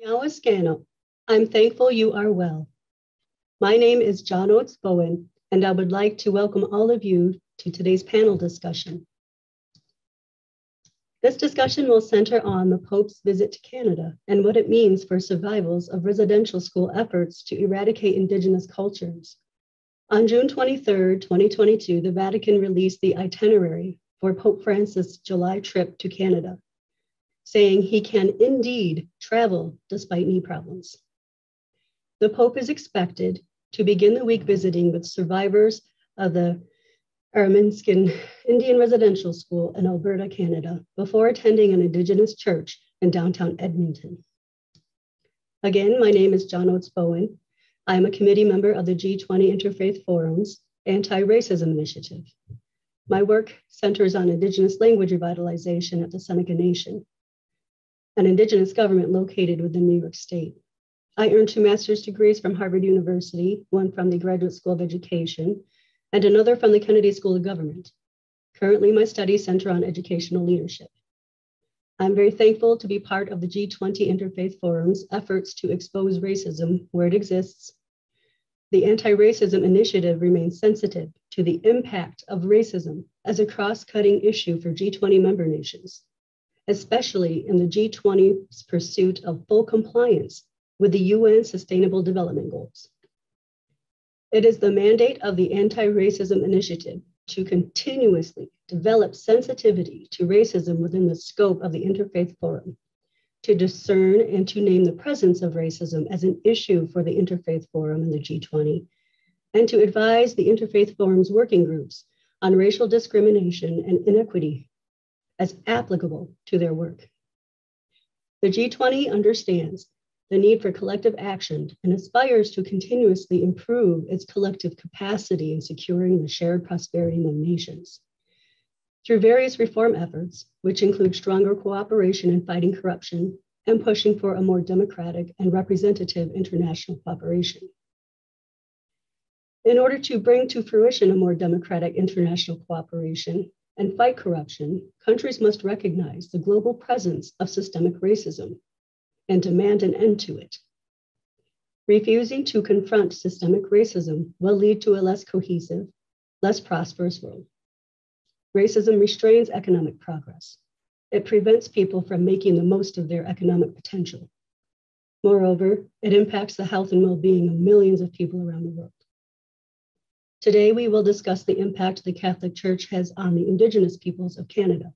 Yawaskano, I'm thankful you are well. My name is John Oates Bowen, and I would like to welcome all of you to today's panel discussion. This discussion will center on the Pope's visit to Canada and what it means for survivals of residential school efforts to eradicate Indigenous cultures. On June 23, 2022, the Vatican released the itinerary for Pope Francis' July trip to Canada, saying he can indeed travel despite knee problems. The Pope is expected to begin the week visiting with survivors of the Arminskin Indian Residential School in Alberta, Canada, before attending an Indigenous church in downtown Edmonton. Again, my name is John Oates Bowen. I am a committee member of the G20 Interfaith Forum's Anti-Racism Initiative. My work centers on Indigenous language revitalization at the Seneca Nation, an Indigenous government located within New York State. I earned 2 master's degrees from Harvard University, one from the Graduate School of Education, and another from the Kennedy School of Government. Currently, my studies center on educational leadership. I'm very thankful to be part of the G20 Interfaith Forum's efforts to expose racism where it exists. The Anti-Racism Initiative remains sensitive to the impact of racism as a cross-cutting issue for G20 member nations, especially in the G20's pursuit of full compliance with the UN Sustainable Development Goals. It is the mandate of the Anti-Racism Initiative to continuously develop sensitivity to racism within the scope of the Interfaith Forum, to discern and to name the presence of racism as an issue for the Interfaith Forum and the G20, and to advise the Interfaith Forum's working groups on racial discrimination and inequity as applicable to their work. The G20 understands the need for collective action and aspires to continuously improve its collective capacity in securing the shared prosperity among nations. Through various reform efforts, which include stronger cooperation in fighting corruption and pushing for a more democratic and representative international cooperation. In order to bring to fruition a more democratic international cooperation and fight corruption, countries must recognize the global presence of systemic racism and demand an end to it. Refusing to confront systemic racism will lead to a less cohesive, less prosperous world. Racism restrains economic progress. It prevents people from making the most of their economic potential. Moreover, it impacts the health and well-being of millions of people around the world. Today, we will discuss the impact the Catholic Church has on the Indigenous peoples of Canada.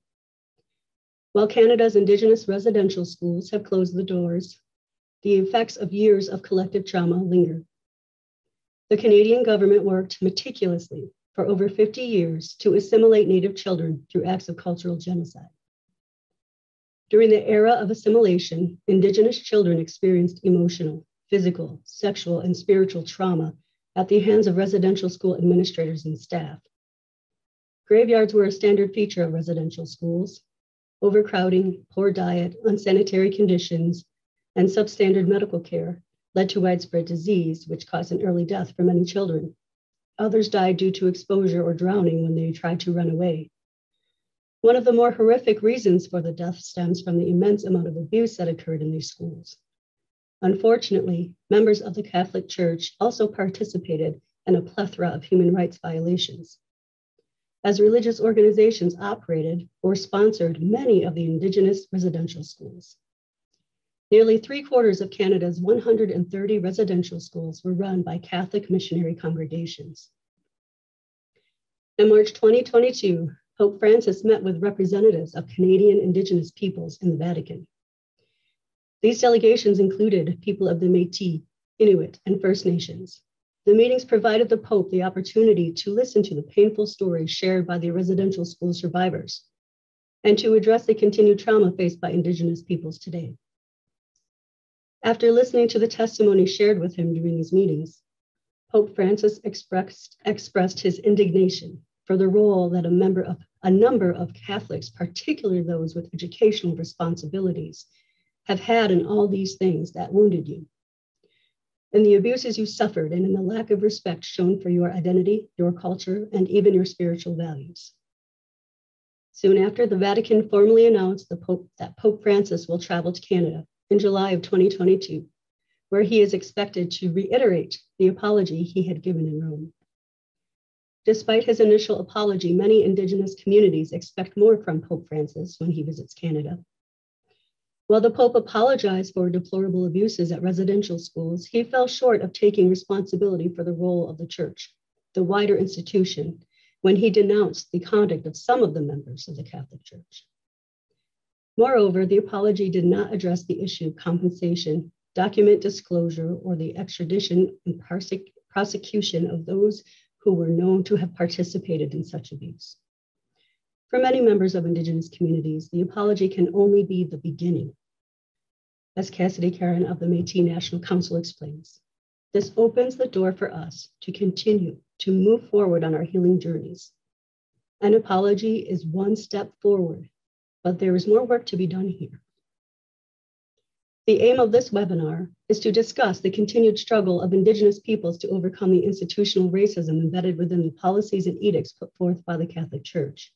While Canada's Indigenous residential schools have closed the doors, the effects of years of collective trauma linger. The Canadian government worked meticulously for over 50 years to assimilate Native children through acts of cultural genocide. During the era of assimilation, Indigenous children experienced emotional, physical, sexual, and spiritual trauma at the hands of residential school administrators and staff. Graveyards were a standard feature of residential schools. Overcrowding, poor diet, unsanitary conditions, and substandard medical care led to widespread disease, which caused an early death for many children. Others died due to exposure or drowning when they tried to run away. One of the more horrific reasons for the death stems from the immense amount of abuse that occurred in these schools. Unfortunately, members of the Catholic Church also participated in a plethora of human rights violations, as religious organizations operated or sponsored many of the Indigenous residential schools. Nearly 3/4 of Canada's 130 residential schools were run by Catholic missionary congregations. In March 2022, Pope Francis met with representatives of Canadian Indigenous peoples in the Vatican. These delegations included people of the Métis, Inuit, and First Nations. The meetings provided the Pope the opportunity to listen to the painful stories shared by the residential school survivors and to address the continued trauma faced by Indigenous peoples today. After listening to the testimony shared with him during these meetings, Pope Francis expressed his indignation for the role that a number of Catholics, particularly those with educational responsibilities, have had in all these things that wounded you, in the abuses you suffered, and in the lack of respect shown for your identity, your culture, and even your spiritual values. Soon after, the Vatican formally announced that Pope Francis will travel to Canada in July of 2022, where he is expected to reiterate the apology he had given in Rome. Despite his initial apology, many Indigenous communities expect more from Pope Francis when he visits Canada. While the Pope apologized for deplorable abuses at residential schools, he fell short of taking responsibility for the role of the Church, the wider institution, when he denounced the conduct of some of the members of the Catholic Church. Moreover, the apology did not address the issue of compensation, document disclosure, or the extradition and prosecution of those who were known to have participated in such abuse. For many members of Indigenous communities, the apology can only be the beginning. As Cassidy Karen of the Métis National Council explains, this opens the door for us to continue to move forward on our healing journeys. An apology is one step forward, but there is more work to be done here. The aim of this webinar is to discuss the continued struggle of Indigenous peoples to overcome the institutional racism embedded within the policies and edicts put forth by the Catholic Church.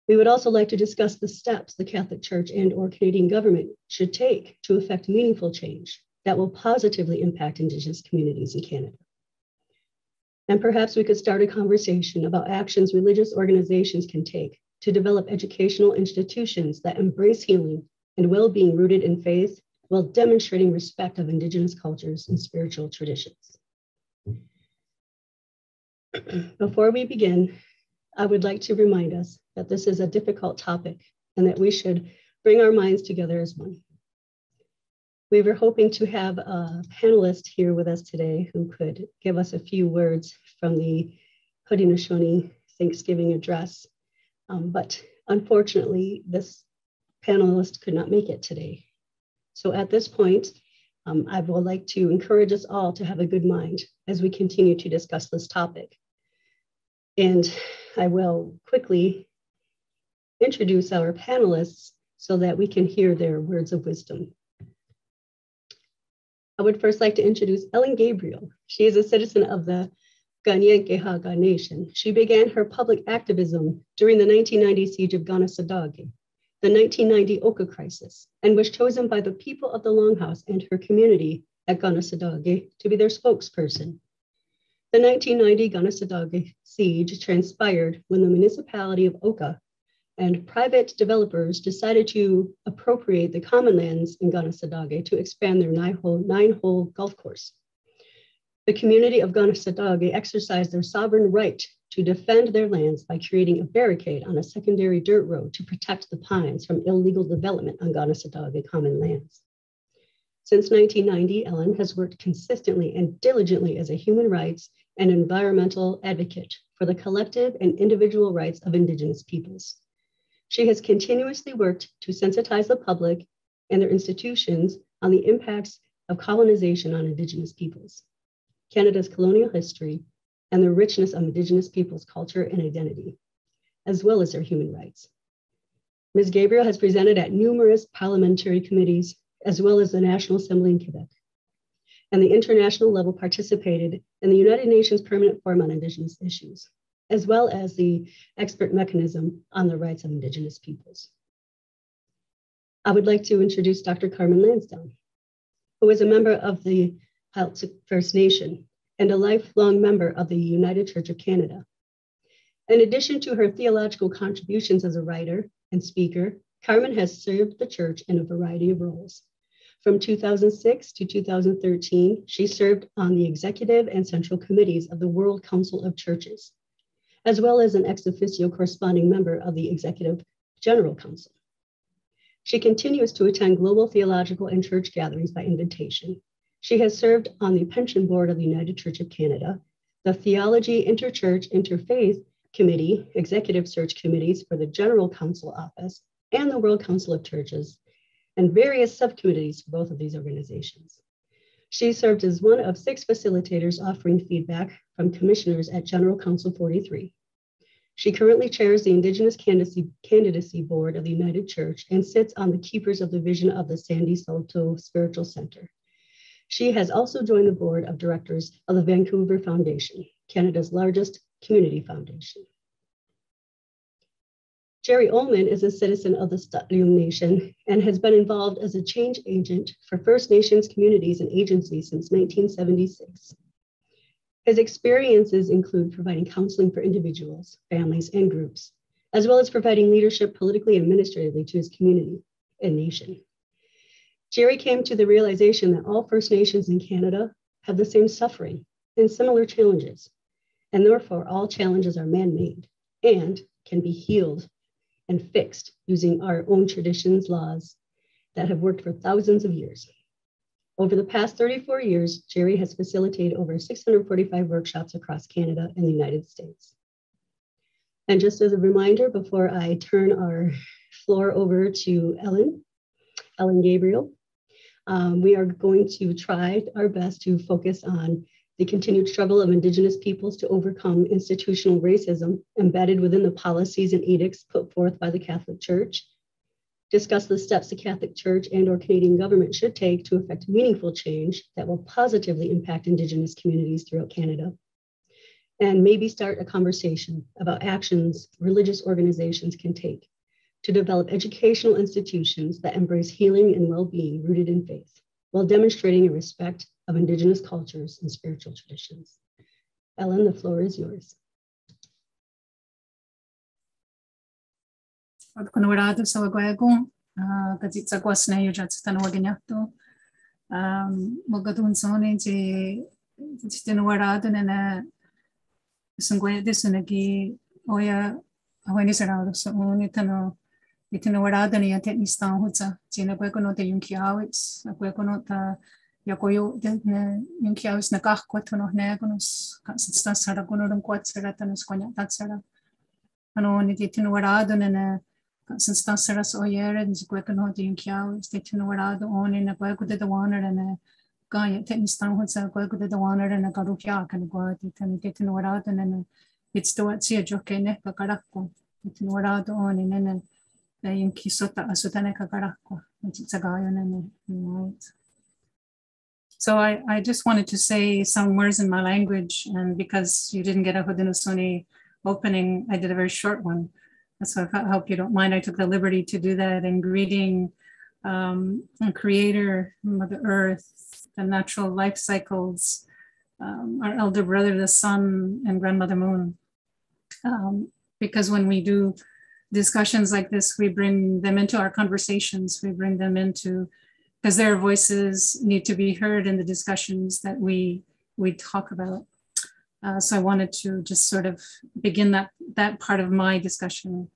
We would also like to discuss the steps the Catholic Church and/or Canadian government should take to effect meaningful change that will positively impact Indigenous communities in Canada. And perhaps we could start a conversation about actions religious organizations can take to develop educational institutions that embrace healing and well-being rooted in faith while demonstrating respect of Indigenous cultures and spiritual traditions. Before we begin, I would like to remind us that this is a difficult topic and that we should bring our minds together as one. We were hoping to have a panelist here with us today who could give us a few words from the Haudenosaunee Thanksgiving address, but unfortunately, this panelist could not make it today. So at this point, I would like to encourage us all to have a good mind as we continue to discuss this topic. And I will quickly introduce our panelists so that we can hear their words of wisdom. I would first like to introduce Ellen Gabriel. She is a citizen of the Kanien'kehá:ka Nation. She began her public activism during the 1990 siege of Ganessadage, the 1990 Oka crisis, and was chosen by the people of the Longhouse and her community at Ganessadage to be their spokesperson. The 1990 Ganessadage siege transpired when the municipality of Oka and private developers decided to appropriate the common lands in Ganessadage to expand their nine-hole golf course. The community of Ganessadage exercised their sovereign right to defend their lands by creating a barricade on a secondary dirt road to protect the pines from illegal development on Ganessadage common lands. Since 1990, Ellen has worked consistently and diligently as a human rights and environmental advocate for the collective and individual rights of Indigenous peoples. She has continuously worked to sensitize the public and their institutions on the impacts of colonization on Indigenous peoples, Canada's colonial history, and the richness of Indigenous peoples' culture and identity, as well as their human rights. Ms. Gabriel has presented at numerous parliamentary committees, as well as the National Assembly in Quebec, and the international level participated in the United Nations Permanent Forum on Indigenous Issues, as well as the expert mechanism on the rights of Indigenous peoples. I would like to introduce Dr. Carmen Lansdowne, who is a member of the Haltzik First Nation and a lifelong member of the United Church of Canada. In addition to her theological contributions as a writer and speaker, Carmen has served the church in a variety of roles. From 2006 to 2013, she served on the executive and central committees of the World Council of Churches, as well as an ex officio corresponding member of the Executive General Council. She continues to attend global theological and church gatherings by invitation. She has served on the Pension Board of the United Church of Canada, the Theology Interchurch Interfaith Committee, Executive Search Committees for the General Council Office, and the World Council of Churches, and various subcommittees for both of these organizations. She served as one of 6 facilitators offering feedback from commissioners at General Council 43. She currently chairs the Indigenous Candidacy Board of the United Church and sits on the Keepers of the Vision of the Sandy Salto Spiritual Center. She has also joined the board of directors of the Vancouver Foundation, Canada's largest community foundation. Jerry Ullman is a citizen of the St'át'imc Nation and has been involved as a change agent for First Nations communities and agencies since 1976. His experiences include providing counseling for individuals, families, and groups, as well as providing leadership politically and administratively to his community and nation. Jerry came to the realization that all First Nations in Canada have the same suffering and similar challenges, and therefore all challenges are man-made and can be healed and fixed using our own traditions, laws that have worked for thousands of years. Over the past 34 years, Jerry has facilitated over 645 workshops across Canada and the United States. And just as a reminder, before I turn our floor over to Ellen Gabriel, we are going to try our best to focus on the continued struggle of Indigenous peoples to overcome institutional racism embedded within the policies and edicts put forth by the Catholic Church, discuss the steps the Catholic Church and/or Canadian government should take to effect meaningful change that will positively impact Indigenous communities throughout Canada, and maybe start a conversation about actions religious organizations can take to develop educational institutions that embrace healing and well-being rooted in faith, while demonstrating a respect of Indigenous cultures and spiritual traditions. Ellen, the floor is yours. Konurado sa wagwagon, kazitsa kwasna yo jatstan waginyato. Mogadun sone je tinwarado na sungwe desunagi oya awani sarado so unitano itinwarado ni ate nistan hutsa jina kwakono te yunkiawits kwakono ta yakoyo de yunkiawits na kahkwatono negonos kanstan saragono dum kwatsaratanos konya tatsara ano ni itinwarado na kanstan saras oyera ni kwakono te yunkiawits te tinwarado oni na kwakono de waner na Gaya tenistan hutsa kwakono de waner na karukya kan gwati tani tinwarado na it's the what's here joke ne kakarako tinwarado oni na yung kisota asutane kakarako tsagayo na. So I just wanted to say some words in my language, and because you didn't get a Haudenosaunee opening, I did a very short one. So I hope you don't mind. I took the liberty to do that in greeting Creator, Mother Earth, the natural life cycles, our elder brother, the sun, and grandmother moon. Because when we do discussions like this, we bring them into our conversations, we bring them into, because their voices need to be heard in the discussions that we talk about. So I wanted to just sort of begin that part of my discussion.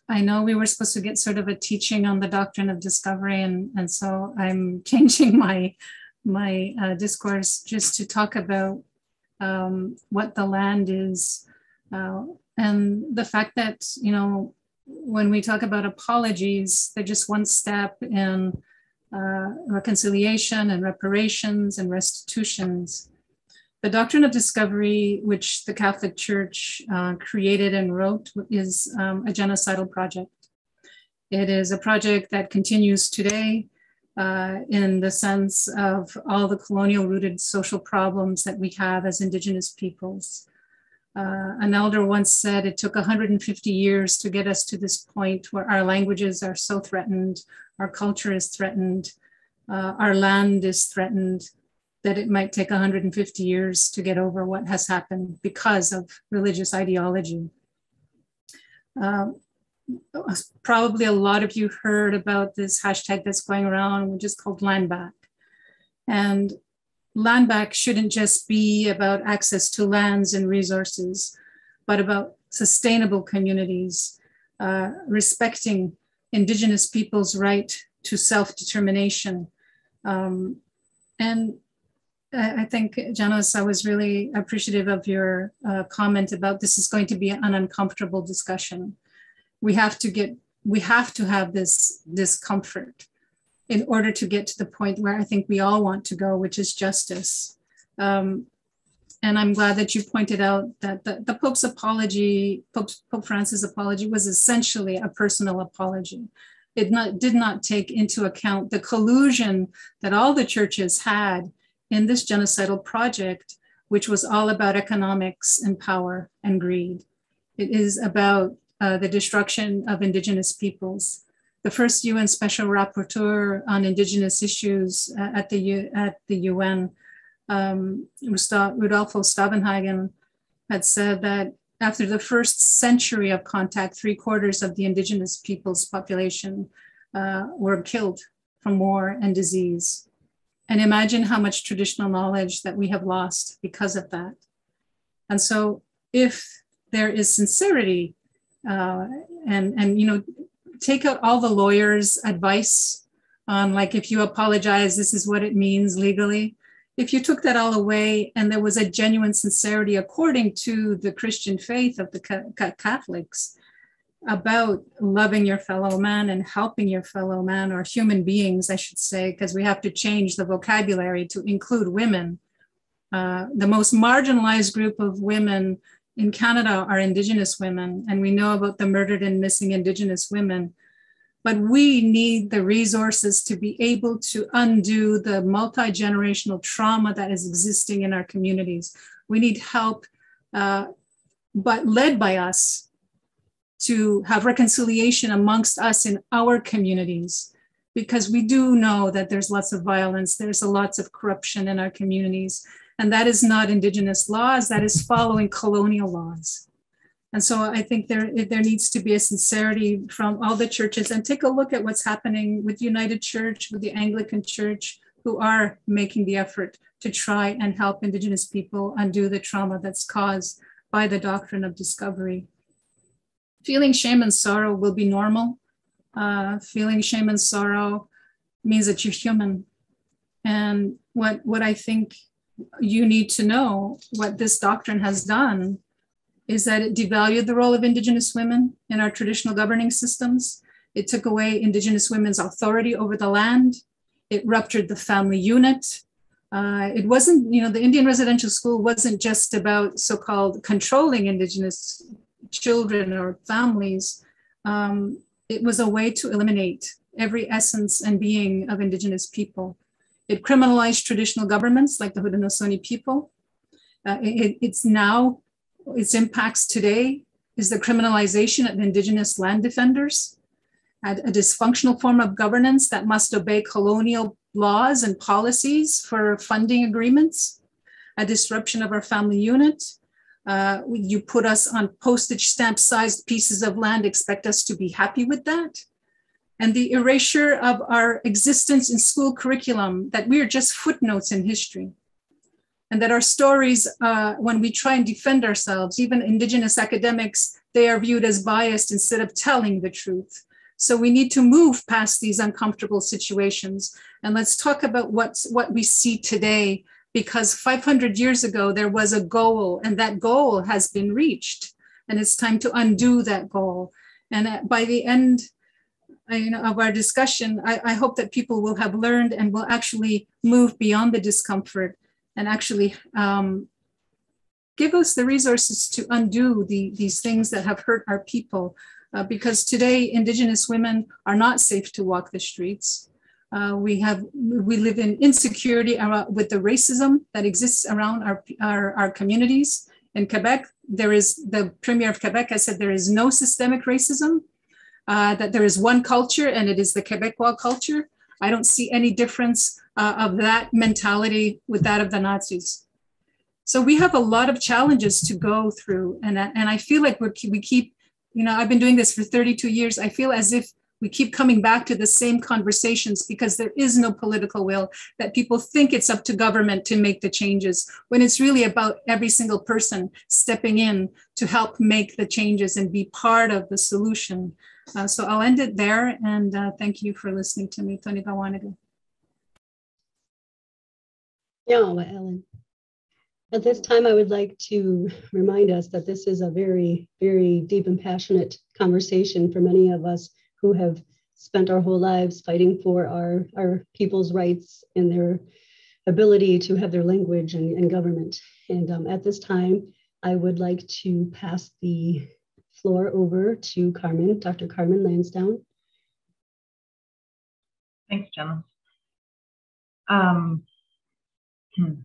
I know we were supposed to get sort of a teaching on the doctrine of discovery, and so I'm changing my discourse just to talk about what the land is, and the fact that, you know, when we talk about apologies, they're just one step in reconciliation and reparations and restitutions. The doctrine of discovery, which the Catholic Church created and wrote, is a genocidal project. It is a project that continues today in the sense of all the colonial-rooted social problems that we have as Indigenous peoples. An elder once said it took 150 years to get us to this point where our languages are so threatened, our culture is threatened, our land is threatened, that it might take 150 years to get over what has happened because of religious ideology. Probably a lot of you heard about this hashtag that's going around, which is called land back. And land back shouldn't just be about access to lands and resources, but about sustainable communities, respecting Indigenous people's right to self-determination. And I think, Janice, I was really appreciative of your comment about this is going to be an uncomfortable discussion. We have to have this discomfort in order to get to the point where I think we all want to go, which is justice. And I'm glad that you pointed out that the Pope's apology, Pope Francis' apology, was essentially a personal apology. It did not take into account the collusion that all the churches had in this genocidal project, which was all about economics and power and greed. It is about the destruction of Indigenous peoples. The first UN Special Rapporteur on Indigenous issues at the UN, Rudolfo Stavenhagen, had said that after the first century of contact, 3/4 of the Indigenous people's population were killed from war and disease. And imagine how much traditional knowledge that we have lost because of that. And so if there is sincerity and you know, take out all the lawyers' advice on like, if you apologize, this is what it means legally. If you took that all away and there was a genuine sincerity according to the Christian faith of the Catholics about loving your fellow man and helping your fellow man, or human beings, I should say, because we have to change the vocabulary to include women. The most marginalized group of women in Canada are Indigenous women, and we know about the murdered and missing Indigenous women. But we need the resources to be able to undo the multi-generational trauma that is existing in our communities. We need help, but led by us, to have reconciliation amongst us in our communities, because we do know that there's lots of violence, there's lots of corruption in our communities, and that is not Indigenous laws, that is following colonial laws. And so I think there needs to be a sincerity from all the churches, and take a look at what's happening with United Church, with the Anglican Church, who are making the effort to try and help Indigenous people undo the trauma that's caused by the doctrine of discovery. Feeling shame and sorrow will be normal. Feeling shame and sorrow means that you're human. And what I think you need to know, what this doctrine has done, is that it devalued the role of Indigenous women in our traditional governing systems. It took away Indigenous women's authority over the land. It ruptured the family unit. It wasn't, you know, the Indian residential school wasn't just about so-called controlling Indigenous children or families. It was a way to eliminate every essence and being of Indigenous people. It criminalized traditional governments like the Haudenosaunee people. Its impacts today is the criminalization of Indigenous land defenders, a dysfunctional form of governance that must obey colonial laws and policies for funding agreements, a disruption of our family unit. You put us on postage stamp sized pieces of land, expect us to be happy with that. And the erasure of our existence in school curriculum, that we are just footnotes in history. And that our stories, when we try and defend ourselves, even Indigenous academics, they are viewed as biased instead of telling the truth. So we need to move past these uncomfortable situations. And let's talk about what we see today, because 500 years ago, there was a goal, and that goal has been reached. And it's time to undo that goal. And by the end of our discussion, I hope that people will have learned and will actually move beyond the discomfort and actually give us the resources to undo these things that have hurt our people. Because today, Indigenous women are not safe to walk the streets. We live in insecurity with the racism that exists around our communities. In Quebec, the Premier of Quebec has said there is no systemic racism, that there is one culture, and it is the Quebecois culture. I don't see any difference of that mentality with that of the Nazis. So we have a lot of challenges to go through. And I feel like we keep, I've been doing this for 32 years. I feel as if we keep coming back to the same conversations because there is no political will, that people think it's up to government to make the changes, when it's really about every single person stepping in to help make the changes and be part of the solution. So I'll end it there, and thank you for listening to me, Tony Gawaniga. Yeah, Ellen. At this time, I would like to remind us that this is a very, very deep and passionate conversation for many of us who have spent our whole lives fighting for our people's rights and their ability to have their language and government. And at this time, I would like to pass the floor over to Carmen, Dr. Carmen Lansdowne. Thanks, Jenna. This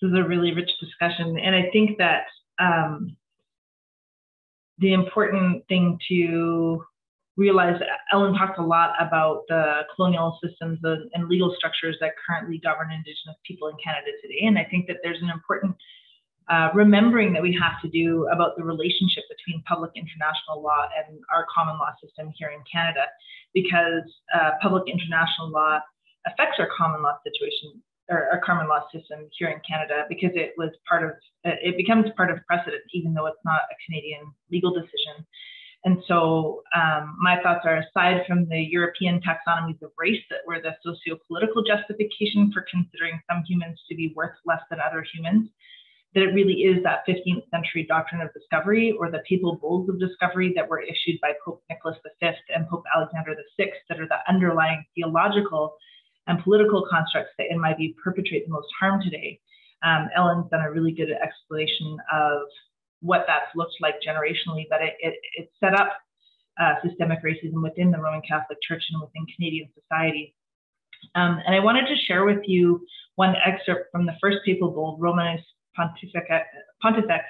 is a really rich discussion, and I think that the important thing to realize, Ellen talked a lot about the colonial systems and legal structures that currently govern Indigenous people in Canada today. And I think that there's an important remembering that we have to do about the relationship between public international law and our common law system here in Canada, because public international law affects our common law situation, or our common law system here in Canada, because it becomes part of precedent, even though it's not a Canadian legal decision. And so my thoughts are, aside from the European taxonomies of race that were the socio-political justification for considering some humans to be worth less than other humans, that it really is that 15th century doctrine of discovery, or the papal bulls of discovery that were issued by Pope Nicholas V and Pope Alexander VI, that are the underlying theological and political constructs that, in my view, perpetrate the most harm today. Ellen's done a really good explanation of what that's looked like generationally, but it set up systemic racism within the Roman Catholic Church and within Canadian society. And I wanted to share with you one excerpt from the first papal bull, Romanus Pontifex,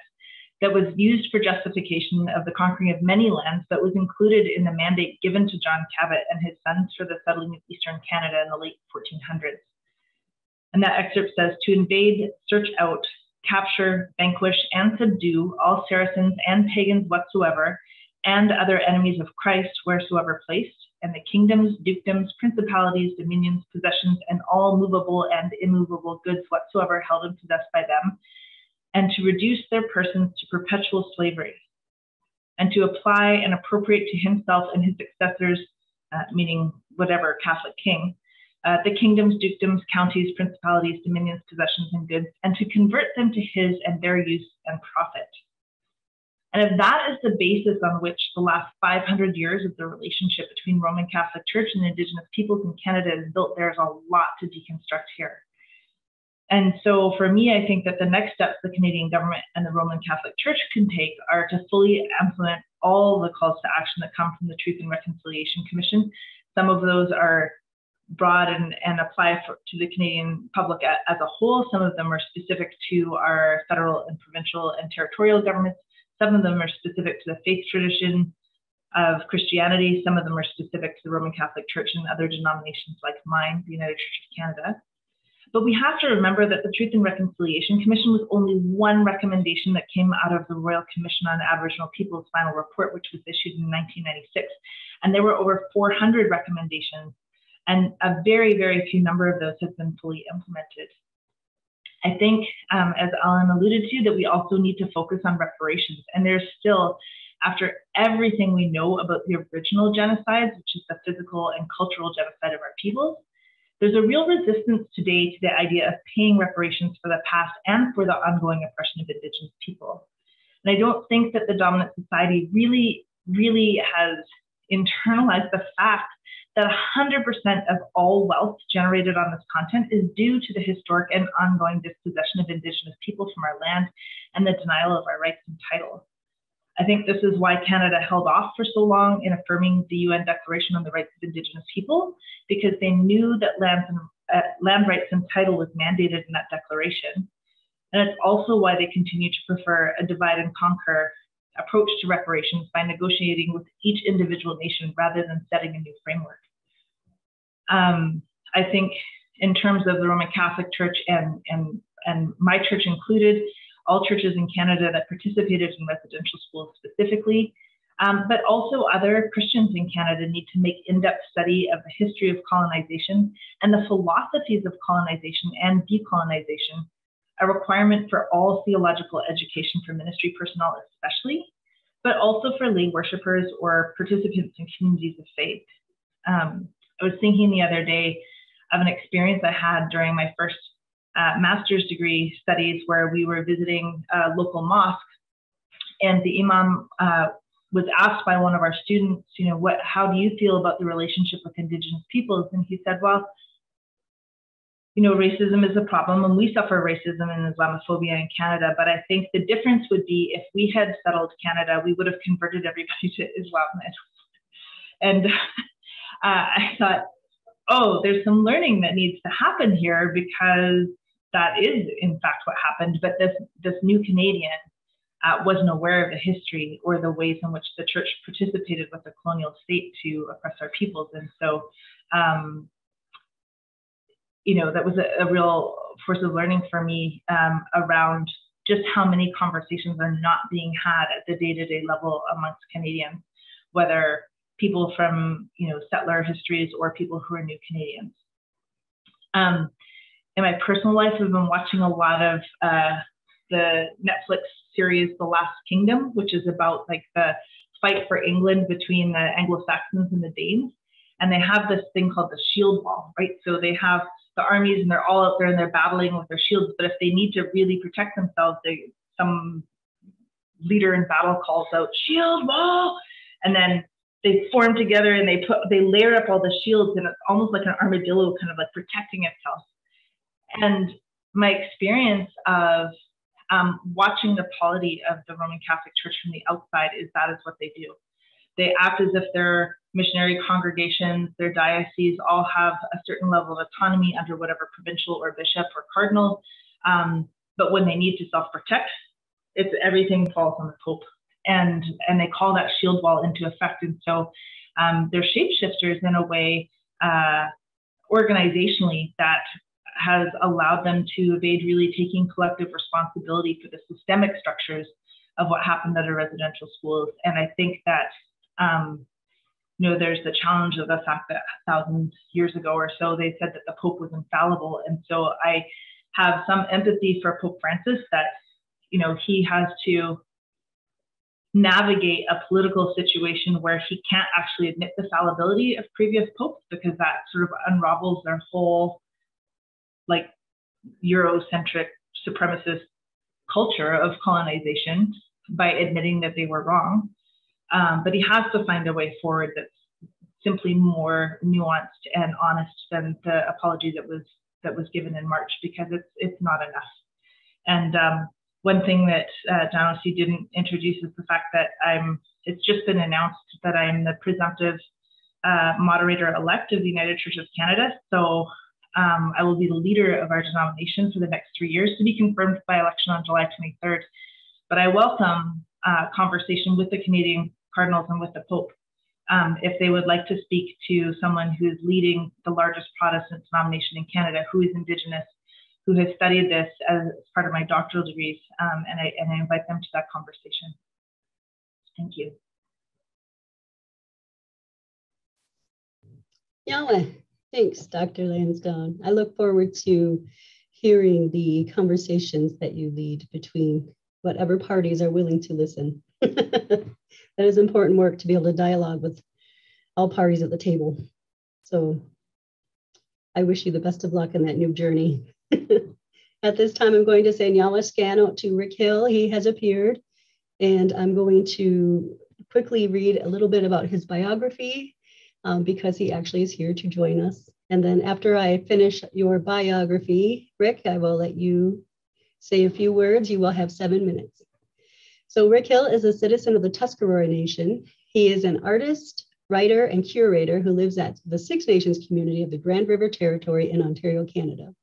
that was used for justification of the conquering of many lands, that was included in the mandate given to John Cabot and his sons for the settling of Eastern Canada in the late 1400s. And that excerpt says, to invade, search out, capture, vanquish, and subdue all Saracens and pagans whatsoever, and other enemies of Christ wheresoever placed, and the kingdoms, dukedoms, principalities, dominions, possessions, and all movable and immovable goods whatsoever held and possessed by them, and to reduce their persons to perpetual slavery, and to apply and appropriate to himself and his successors, meaning whatever Catholic king, the kingdoms, dukedoms, counties, principalities, dominions, possessions, and goods, and to convert them to his and their use and profit. And if that is the basis on which the last 500 years of the relationship between Roman Catholic Church and Indigenous peoples in Canada is built, there's a lot to deconstruct here. And so for me, I think that the next steps the Canadian government and the Roman Catholic Church can take are to fully implement all the calls to action that come from the Truth and Reconciliation Commission. Some of those are broad and apply to the Canadian public as a whole. Some of them are specific to our federal and provincial and territorial governments. Some of them are specific to the faith tradition of Christianity. Some of them are specific to the Roman Catholic Church and other denominations like mine, the United Church of Canada. But we have to remember that the Truth and Reconciliation Commission was only one recommendation that came out of the Royal Commission on Aboriginal Peoples' final report, which was issued in 1996. And there were over 400 recommendations, and a very, very few number of those have been fully implemented. I think, as Ellen alluded to, that we also need to focus on reparations. And there's still, after everything we know about the original genocides, which is the physical and cultural genocide of our peoples, there's a real resistance today to the idea of paying reparations for the past and for the ongoing oppression of Indigenous people. And I don't think that the dominant society really has internalized the fact that 100% of all wealth generated on this content is due to the historic and ongoing dispossession of Indigenous people from our land and the denial of our rights and title. I think this is why Canada held off for so long in affirming the UN Declaration on the Rights of Indigenous People, because they knew that land rights and title was mandated in that declaration. And it's also why they continue to prefer a divide and conquer approach to reparations by negotiating with each individual nation rather than setting a new framework. I think in terms of the Roman Catholic Church and my church included, all churches in Canada that participated in residential schools specifically, but also other Christians in Canada need to make in-depth study of the history of colonization and the philosophies of colonization and decolonization, a requirement for all theological education for ministry personnel especially, but also for lay worshipers or participants in communities of faith. I was thinking the other day of an experience I had during my first master's degree studies, where we were visiting a local mosque, and the imam was asked by one of our students, how do you feel about the relationship with Indigenous peoples? And he said, well, racism is a problem, and we suffer racism and Islamophobia in Canada. But I think the difference would be if we had settled Canada, we would have converted everybody to Islam. And I thought, oh, there's some learning that needs to happen here, because that is in fact what happened. But this new Canadian wasn't aware of the history or the ways in which the church participated with the colonial state to oppress our peoples. And so, that was a real force of learning for me around just how many conversations are not being had at the day-to-day level amongst Canadians, whether people from, settler histories or people who are new Canadians. In my personal life, I've been watching a lot of the Netflix series, The Last Kingdom, which is about like the fight for England between the Anglo-Saxons and the Danes. And they have this thing called the shield wall, right? So they have the armies and they're all out there and they're battling with their shields. But if they need to really protect themselves, some leader in battle calls out, shield wall. And then they form together and they layer up all the shields, and it's almost like an armadillo kind of like protecting itself. And my experience of watching the polity of the Roman Catholic Church from the outside is that is what they do. They act as if their missionary congregations, their dioceses all have a certain level of autonomy under whatever provincial or bishop or cardinal. But when they need to self-protect, everything falls on the Pope. And they call that shield wall into effect. And so they're shapeshifters in a way organizationally that has allowed them to evade really taking collective responsibility for the systemic structures of what happened at our residential schools. And I think that, there's the challenge of the fact that 1,000 years ago or so, they said that the Pope was infallible. And so I have some empathy for Pope Francis that, he has to navigate a political situation where he can't actually admit the fallibility of previous popes, because that sort of unravels their whole like Eurocentric supremacist culture of colonization by admitting that they were wrong. But he has to find a way forward that's simply more nuanced and honest than the apology that was given in March, because it's not enough. And one thing that Genocide didn't introduce is the fact that it's just been announced that I'm the presumptive moderator-elect of the United Church of Canada. So I will be the leader of our denomination for the next 3 years, to be confirmed by election on July 23rd. But I welcome conversation with the Canadian cardinals and with the Pope if they would like to speak to someone who is leading the largest Protestant denomination in Canada, who is Indigenous, who has studied this as part of my doctoral degrees, and I invite them to that conversation. Thank you. Yahweh. Thanks, Dr. Lansdowne. I look forward to hearing the conversations that you lead between whatever parties are willing to listen. That is important work, to be able to dialogue with all parties at the table. So I wish you the best of luck in that new journey. At this time, I'm going to say Nyala scan out to Rick Hill. He has appeared, and I'm going to quickly read a little bit about his biography because he actually is here to join us. And then after I finish your biography, Rick, I will let you say a few words. You will have 7 minutes. So Rick Hill is a citizen of the Tuscarora Nation. He is an artist, writer, and curator who lives at the Six Nations community of the Grand River Territory in Ontario, Canada.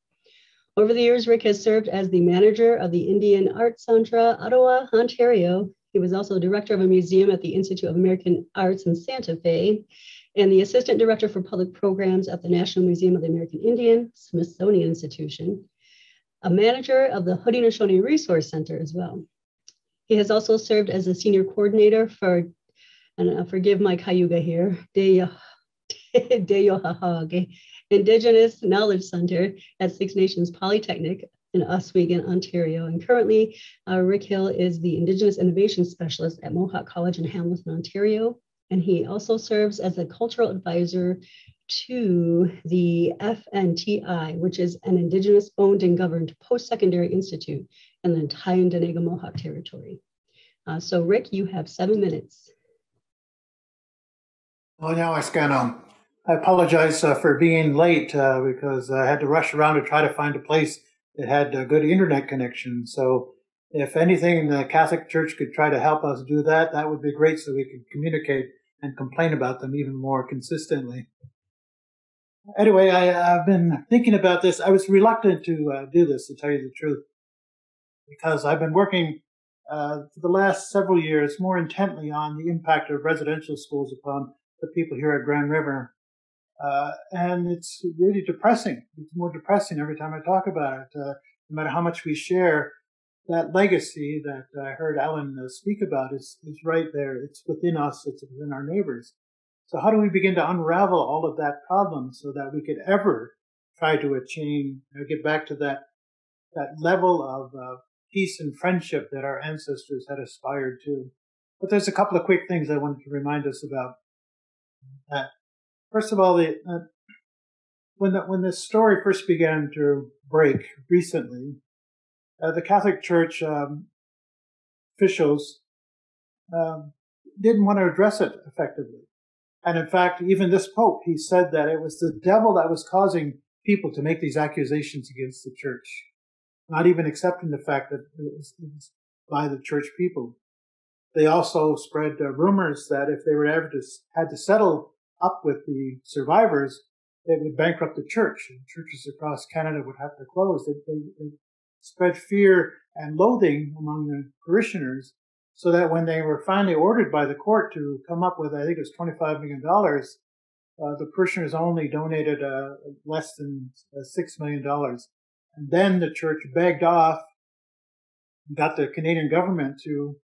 Over the years, Rick has served as the manager of the Indian Arts Centre, Ottawa, Ontario. He was also director of a museum at the Institute of American Arts in Santa Fe, and the assistant director for public programs at the National Museum of the American Indian, Smithsonian Institution, a manager of the Haudenosaunee Resource Center as well. He has also served as a senior coordinator for, and forgive my Cayuga here, Deyohahage, Indigenous Knowledge Center at Six Nations Polytechnic in Oswego, Ontario. And currently, Rick Hill is the Indigenous Innovation Specialist at Mohawk College in Hamilton, Ontario. And he also serves as a cultural advisor to the FNTI, which is an Indigenous owned and governed post-secondary institute in the Tyendinaga Mohawk Territory. So Rick, you have 7 minutes. Well, now I apologize for being late because I had to rush around to try to find a place that had a good internet connection. So if anything, the Catholic Church could try to help us do that, that would be great, so we could communicate and complain about them even more consistently. Anyway, I've been thinking about this. I was reluctant to do this, to tell you the truth, because I've been working for the last several years more intently on the impact of residential schools upon the people here at Grand River. And it's really depressing. It's more depressing every time I talk about it. No matter how much we share, that legacy that I heard Alan speak about is right there. It's within us. It's within our neighbors. So how do we begin to unravel all of that problem so that we could ever try to attain, get back to that level of peace and friendship that our ancestors had aspired to? But there's a couple of quick things I wanted to remind us about. First of all, when this story first began to break recently, the Catholic Church officials didn't want to address it effectively. And in fact, even this Pope, he said that it was the devil that was causing people to make these accusations against the church, not even accepting the fact that it was by the church people. They also spread rumors that if they were ever had to settle up with the survivors, it would bankrupt the church, and churches across Canada would have to close. They spread fear and loathing among the parishioners, so that when they were finally ordered by the court to come up with, I think it was $25 million, the parishioners only donated less than $6 million. And then the church begged off, got the Canadian government to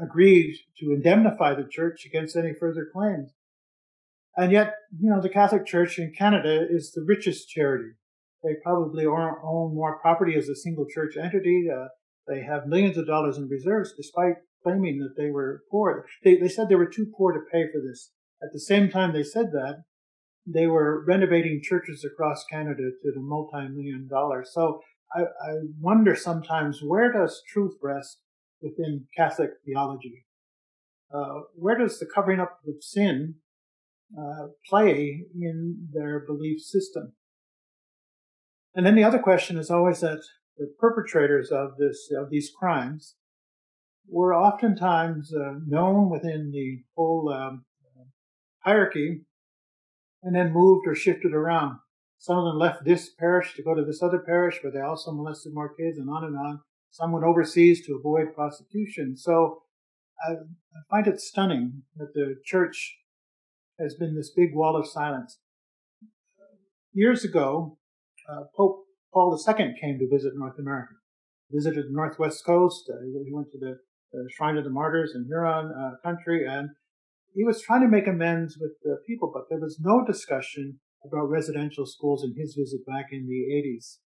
agree to indemnify the church against any further claims. And yet, the Catholic Church in Canada is the richest charity. They probably own more property as a single church entity. They have millions of dollars in reserves, despite claiming that they were poor. They said they were too poor to pay for this. At the same time they said that, they were renovating churches across Canada to the multi-million dollars. So I wonder sometimes, where does truth rest within Catholic theology? Where does the covering up of sin play in their belief system? And then the other question is always that the perpetrators of these crimes were oftentimes known within the whole hierarchy, and then moved or shifted around. Some of them left this parish to go to this other parish, where they also molested more kids, and on and on. Some went overseas to avoid prosecution. So I find it stunning that the church has been this big wall of silence. Years ago, Pope Paul II came to visit North America, visited the Northwest Coast. He went to the Shrine of the Martyrs in Huron country, and he was trying to make amends with the people, but there was no discussion about residential schools in his visit back in the 80s.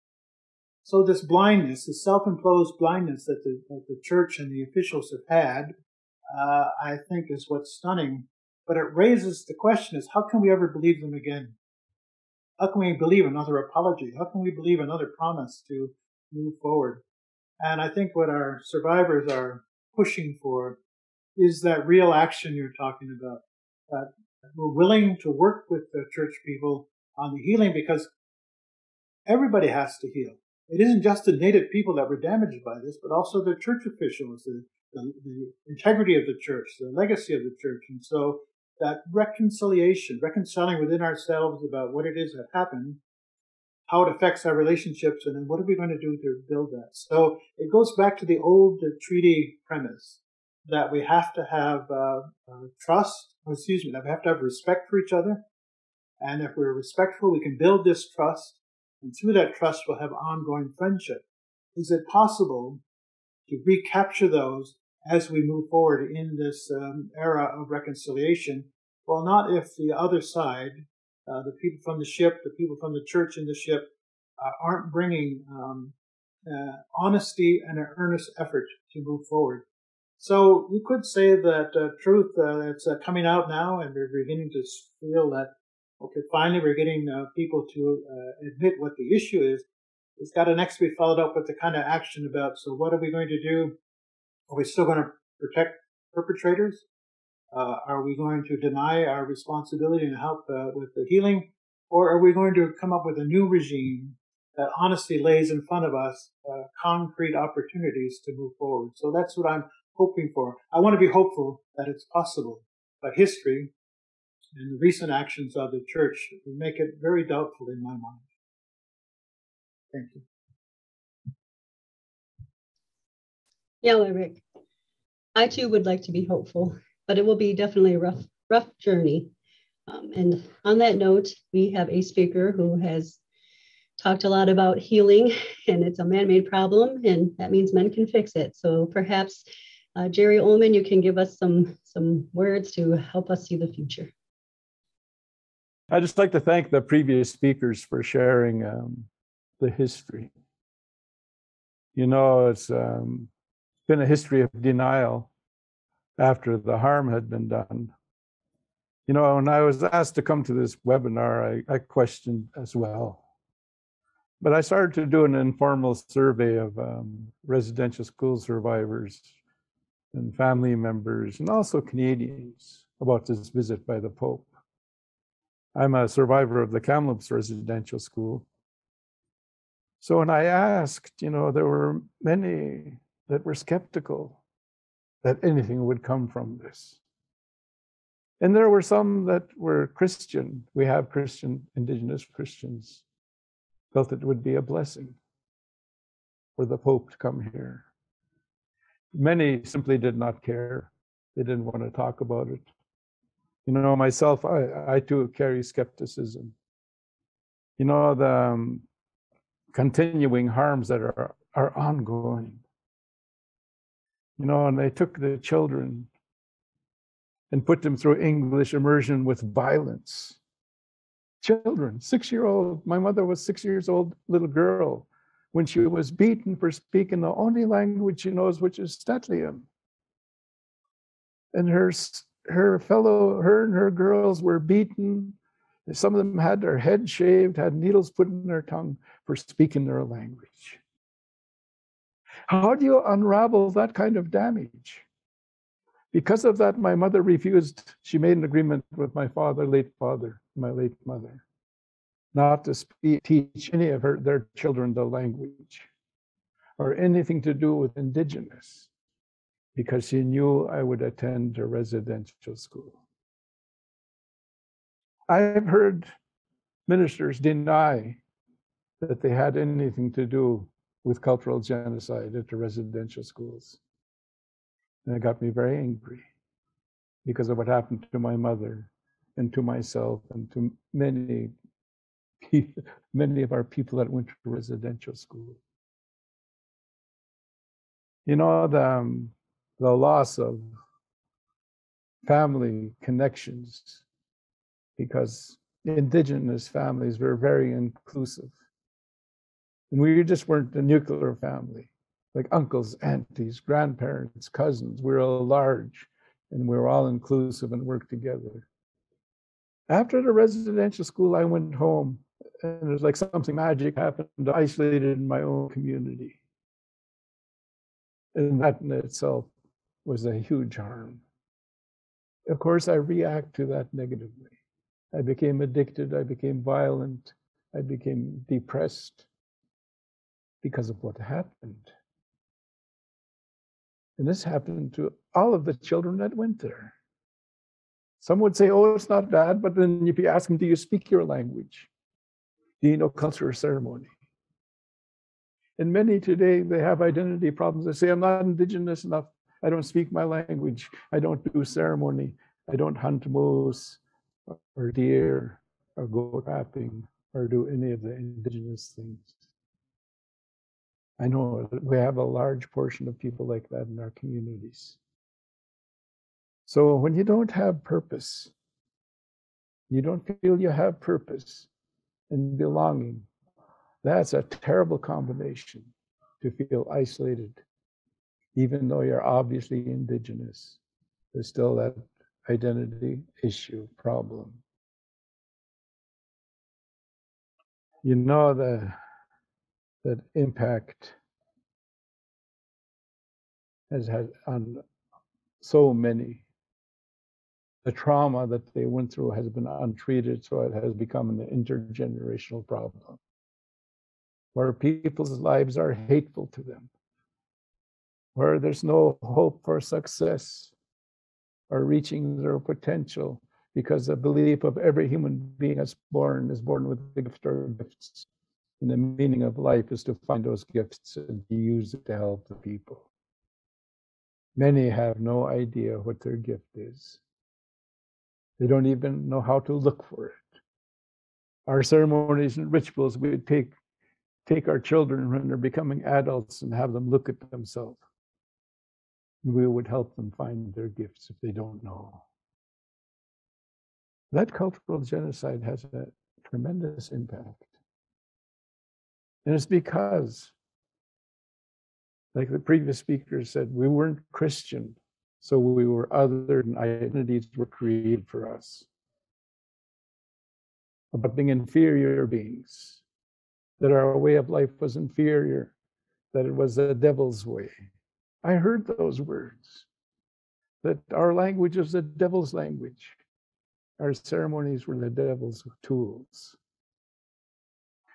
So this blindness, this self-imposed blindness that the church and the officials have had, I think is what's stunning. But it raises the question is, how can we ever believe them again? How can we believe another apology? How can we believe another promise to move forward? And I think what our survivors are pushing for is that real action you're talking about. That we're willing to work with the church people on the healing, because everybody has to heal. It isn't just the native people that were damaged by this, but also the church officials, the integrity of the church, the legacy of the church. And so that reconciling within ourselves about what it is that happened, how it affects our relationships, and then what are we going to do to build that? So it goes back to the old treaty premise that we have to have that we have to have respect for each other. And if we're respectful, we can build this trust. And through that trust, we'll have ongoing friendship. Is it possible to recapture those as we move forward in this era of reconciliation? Well, not if the other side, the people from the ship, the people from the church in the ship, aren't bringing honesty and an earnest effort to move forward. So you could say that truth that's coming out now, and we're beginning to feel that, okay, finally we're getting people to admit what the issue is. It's got to next be followed up with the kind of action about, so what are we going to do? Are we still going to protect perpetrators? Are we going to deny our responsibility and help with the healing? Or are we going to come up with a new regime that honestly lays in front of us concrete opportunities to move forward? So that's what I'm hoping for. I want to be hopeful that it's possible, but history and the recent actions of the church make it very doubtful in my mind. Thank you. Yeah, Rick. I too would like to be hopeful, but it will be definitely a rough journey. And on that note, we have a speaker who has talked a lot about healing, and it's a man-made problem, and that means men can fix it. So perhaps, Jerry Ullman, you can give us some words to help us see the future. I'd just like to thank the previous speakers for sharing the history. You know, it's been a history of denial after the harm had been done. You know, when I was asked to come to this webinar, I questioned as well. But I started to do an informal survey of residential school survivors and family members, and also Canadians, about this visit by the Pope. I'm a survivor of the Kamloops Residential School. So when I asked, you know, there were many that were skeptical that anything would come from this. And there were some that were Christian. We have Christian, Indigenous Christians, felt it would be a blessing for the Pope to come here. Many simply did not care. They didn't want to talk about it. You know, myself, I too carry skepticism. You know, the continuing harms that are ongoing. You know, and they took the children and put them through English immersion with violence. Children, 6-year-old, my mother was 6 years old, little girl, when she was beaten for speaking the only language she knows, which is Stetlium. And her and her girls were beaten. Some of them had their head shaved, had needles put in their tongue for speaking their language. How do you unravel that kind of damage? Because of that, my mother refused. She made an agreement with my late father, my late mother, not to teach any of their children the language or anything to do with Indigenous, because she knew I would attend a residential school. I've heard ministers deny that they had anything to do with cultural genocide at the residential schools. And it got me very angry because of what happened to my mother and to myself and to many of our people that went to residential school. You know, the loss of family connections, because Indigenous families were very inclusive. And we just weren't a nuclear family, like uncles, aunties, grandparents, cousins. We were all large and we were all inclusive and worked together. After the residential school, I went home, and it was like something magic happened, isolated in my own community. And that in itself was a huge harm. Of course, I react to that negatively. I became addicted, I became violent, I became depressed because of what happened. And this happened to all of the children that went there. Some would say, oh, it's not bad, but then if you ask them, do you speak your language? Do you know culture or ceremony? And many today, they have identity problems. They say, I'm not Indigenous enough. I don't speak my language. I don't do ceremony. I don't hunt moose or deer or go trapping or do any of the Indigenous things. I know that we have a large portion of people like that in our communities. So when you don't have purpose, you don't feel you have purpose and belonging, that's a terrible combination to feel isolated. Even though you're obviously Indigenous, there's still that identity issue problem. You know that impact has had on so many. The trauma that they went through has been untreated, so it has become an intergenerational problem, where people's lives are hateful to them, where there's no hope for success or reaching their potential, because the belief of every human being is born with the gift or gifts. And the meaning of life is to find those gifts and to use it to help the people. Many have no idea what their gift is. They don't even know how to look for it. Our ceremonies and rituals, we would take our children when they're becoming adults and have them look at themselves. We would help them find their gifts if they don't know. That cultural genocide has a tremendous impact. And it's because, like the previous speaker said, we weren't Christian, so we were other, and identities were created for us about being inferior beings, that our way of life was inferior, that it was the devil's way. I heard those words, that our language is the devil's language. Our ceremonies were the devil's tools.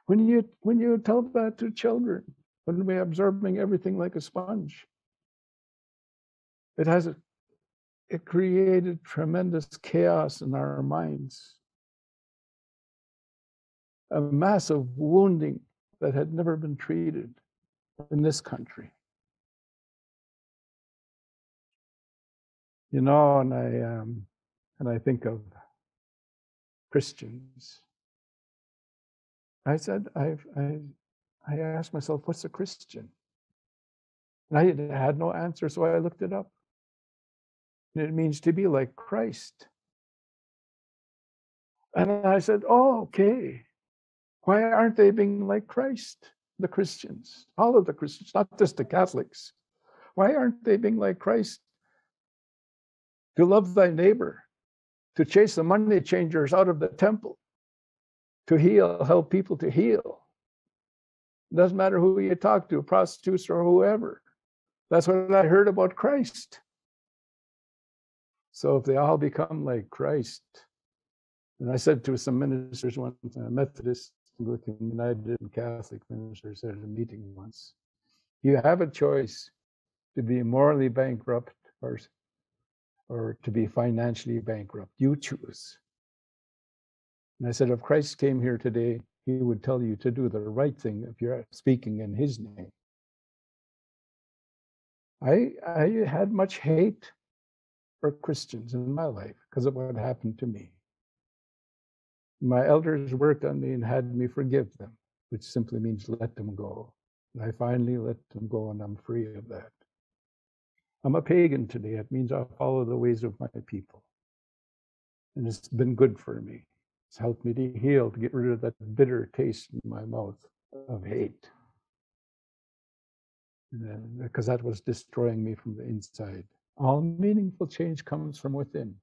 When you tell that to children, when we're absorbing everything like a sponge, it created tremendous chaos in our minds, a massive wounding that had never been treated in this country. You know, and I think of Christians. I said, I asked myself, what's a Christian? And I had no answer, so I looked it up. And it means to be like Christ. And I said, oh, okay. Why aren't they being like Christ, the Christians? All of the Christians, not just the Catholics. Why aren't they being like Christ? To love thy neighbor, to chase the money changers out of the temple, to heal, help people to heal. It doesn't matter who you talk to, prostitutes or whoever. That's what I heard about Christ. So if they all become like Christ, and I said to some ministers once, Methodist, Anglican, United, and Catholic ministers at a meeting once, you have a choice to be morally bankrupt or to be financially bankrupt. You choose. And I said, if Christ came here today, he would tell you to do the right thing if you're speaking in his name. I had much hate for Christians in my life because of what happened to me. My elders worked on me and had me forgive them, which simply means let them go. And I finally let them go, and I'm free of that. I'm a pagan today. It means I follow the ways of my people. And it's been good for me. It's helped me to heal, to get rid of that bitter taste in my mouth of hate. Because that was destroying me from the inside. All meaningful change comes from within.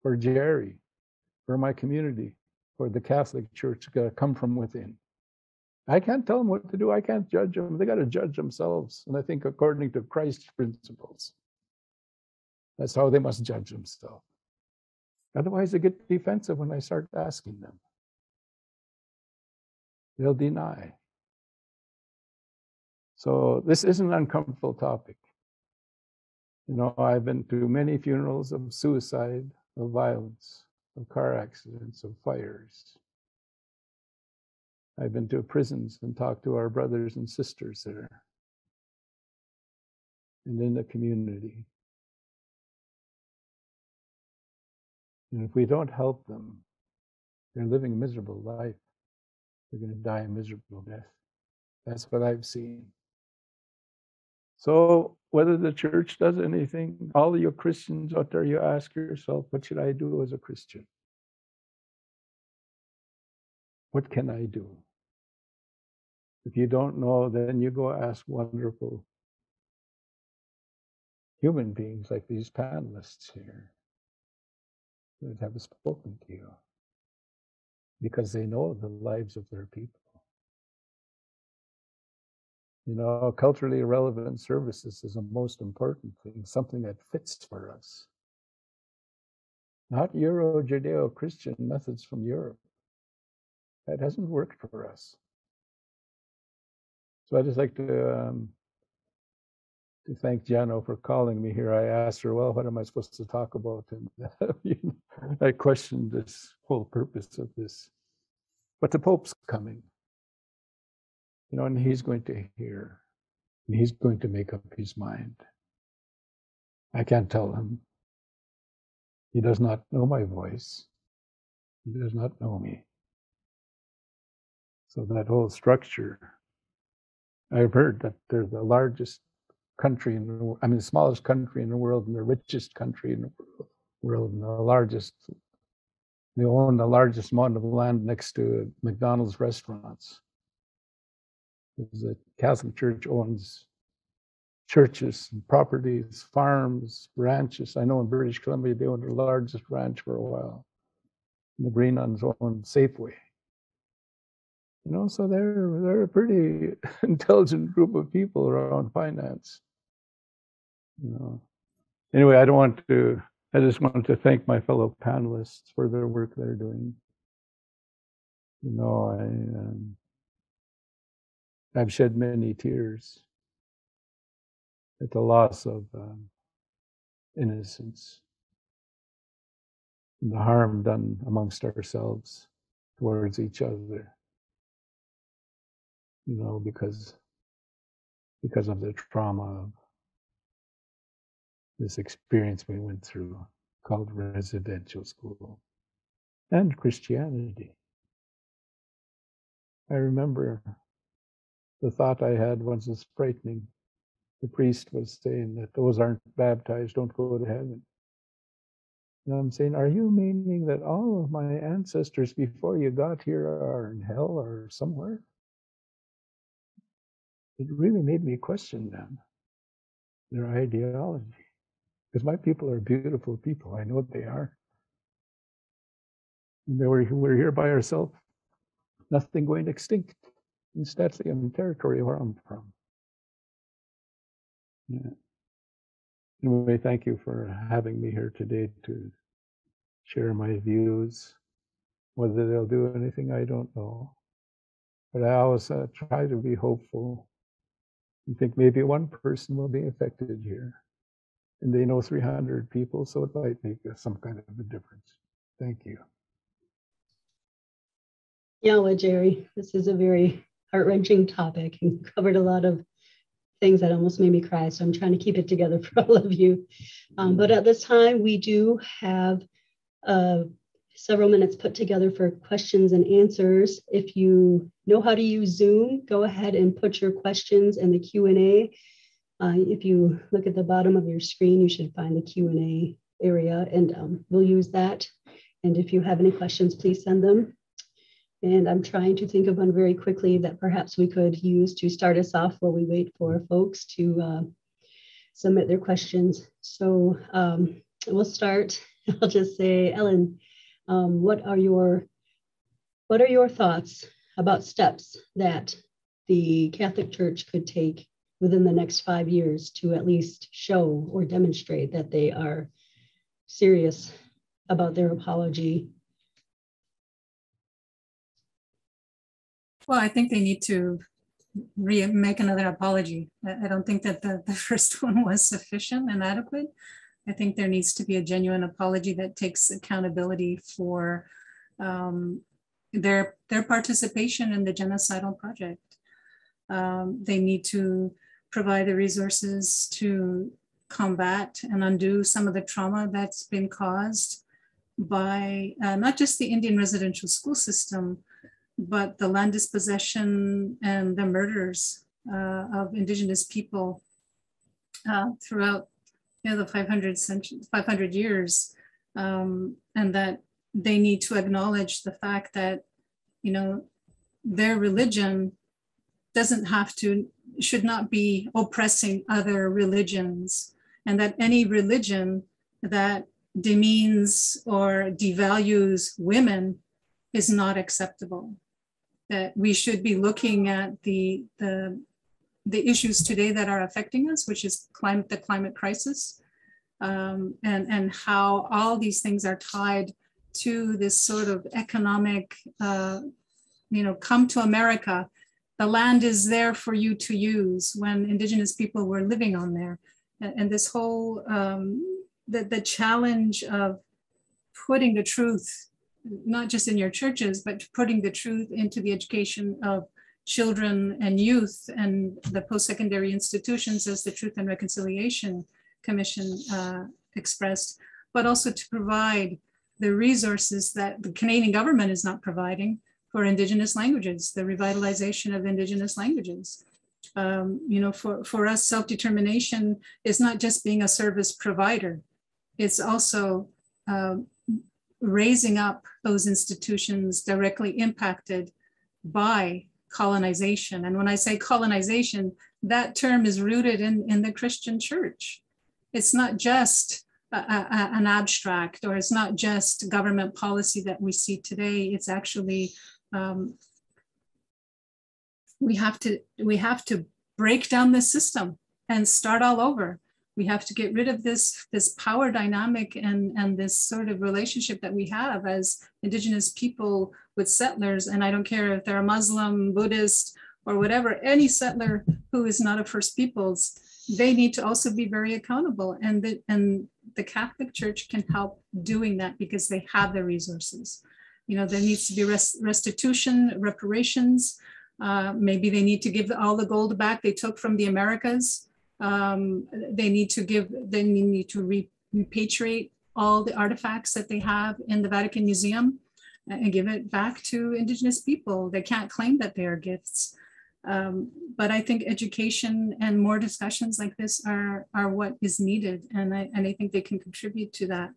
For Jerry, for my community, for the Catholic Church, it's got to come from within. I can't tell them what to do. I can't judge them. They got to judge themselves. And I think according to Christ's principles, that's how they must judge themselves. Otherwise, they get defensive when I start asking them. They'll deny. So this is an uncomfortable topic. You know, I've been to many funerals of suicide, of violence, of car accidents, of fires. I've been to prisons and talked to our brothers and sisters there and in the community. And if we don't help them, they're living a miserable life. They're going to die a miserable death. That's what I've seen. So whether the church does anything, all of you Christians out there, you ask yourself, what should I do as a Christian? What can I do? If you don't know, then you go ask wonderful human beings like these panelists here that have spoken to you, because they know the lives of their people. You know, culturally relevant services is the most important thing, something that fits for us. Not Euro-Judeo-Christian methods from Europe. That hasn't worked for us. So I just like to thank Jano for calling me here. I asked her, well, what am I supposed to talk about? And I questioned this whole purpose of this. But the Pope's coming, you know, and he's going to hear, and he's going to make up his mind. I can't tell him. He does not know my voice. He does not know me. So that whole structure, I've heard that they're the largest country in the world, the smallest country in the world and the richest country in the world and they own the largest amount of land next to McDonald's restaurants. The Catholic Church owns churches and properties, farms, ranches. I know in British Columbia, they owned the largest ranch for a while. And the Green Nuns owned Safeway. So they're a pretty intelligent group of people around finance. Anyway, I just wanted to thank my fellow panelists for their work they're doing. I've shed many tears at the loss of innocence and the harm done amongst ourselves towards each other, because of the trauma of this experience we went through called residential school and Christianity. I remember the thought I had once was frightening. The priest was saying that those aren't baptized don't go to heaven. And I'm saying, are you meaning that all of my ancestors before you got here are in hell or somewhere? It really made me question them, their ideology. Because my people are beautiful people. I know they are. And we're here by ourselves. Nothing going extinct. Instead, that's the territory where I'm from. Yeah. Anyway, thank you for having me here today to share my views. Whether they'll do anything, I don't know. But I always try to be hopeful and think maybe one person will be affected here. And they know 300 people, so it might make some kind of a difference. Thank you. Yeah, well, Jerry, this is a very heart-wrenching topic and covered a lot of things that almost made me cry. So I'm trying to keep it together for all of you. But at this time, we do have several minutes put together for questions and answers. If you know how to use Zoom, go ahead and put your questions in the Q&A. If you look at the bottom of your screen, you should find the Q&A area, and we'll use that. And if you have any questions, please send them. And I'm trying to think of one very quickly that perhaps we could use to start us off while we wait for folks to submit their questions. So we'll start. I'll just say, Ellen, what are your thoughts about steps that the Catholic Church could take within the next 5 years to at least show or demonstrate that they are serious about their apology? Well, I think they need to make another apology. I don't think that the first one was sufficient and adequate. I think there needs to be a genuine apology that takes accountability for their participation in the genocidal project. They need to provide the resources to combat and undo some of the trauma that's been caused by not just the Indian residential school system, but the land dispossession and the murders of Indigenous people throughout the 500 years, and that they need to acknowledge the fact that their religion should not be oppressing other religions, and that any religion that demeans or devalues women is not acceptable. That we should be looking at the issues today that are affecting us, which is the climate crisis, and how all these things are tied to this sort of economic, come to America. The land is there for you to use when Indigenous people were living on there. And this whole, the challenge of putting the truth, not just in your churches, but putting the truth into the education of children and youth and the post-secondary institutions as the truth and reconciliation Commission expressed, but also to provide the resources that the Canadian government is not providing for Indigenous languages, the revitalization of Indigenous languages. For us, self-determination is not just being a service provider. It's also raising up those institutions directly impacted by colonization. And when I say colonization, that term is rooted in the Christian church. It's not just an abstract, or it's not just government policy that we see today. It's actually, we have to break down this system and start all over. We have to get rid of this power dynamic and this sort of relationship that we have as Indigenous people with settlers. And I don't care if they're a Muslim, Buddhist, or whatever, any settler who is not a First Peoples, they need to also be very accountable. And the Catholic Church can help doing that because they have the resources. There needs to be restitution, reparations. Maybe they need to give all the gold back they took from the Americas. They need to repatriate all the artifacts that they have in the Vatican Museum and give it back to Indigenous people. They can't claim that they are gifts. But I think education and more discussions like this are what is needed. And I think they can contribute to that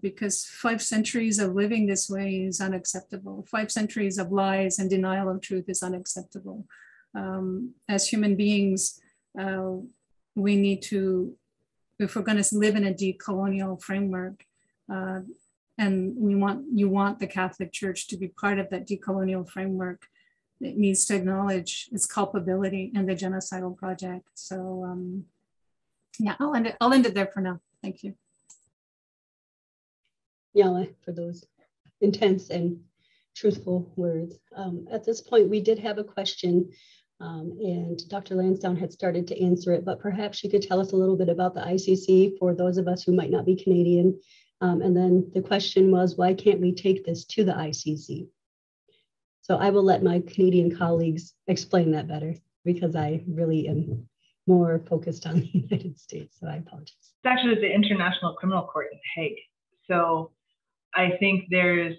because 5 centuries of living this way is unacceptable. 5 centuries of lies and denial of truth is unacceptable. As human beings, we need to, if we're going to live in a decolonial framework, and you want the Catholic Church to be part of that decolonial framework, it needs to acknowledge its culpability in the genocidal project. So yeah, I'll end it there for now. Thank you. Yala, for those intense and truthful words. At this point, we did have a question and Dr. Lansdowne had started to answer it, but perhaps you could tell us a little bit about the ICC for those of us who might not be Canadian. And then the question was, why can't we take this to the ICC? So I will let my Canadian colleagues explain that better because I really am more focused on the United States, so I apologize. It's actually the International Criminal Court in The Hague. So I think there's,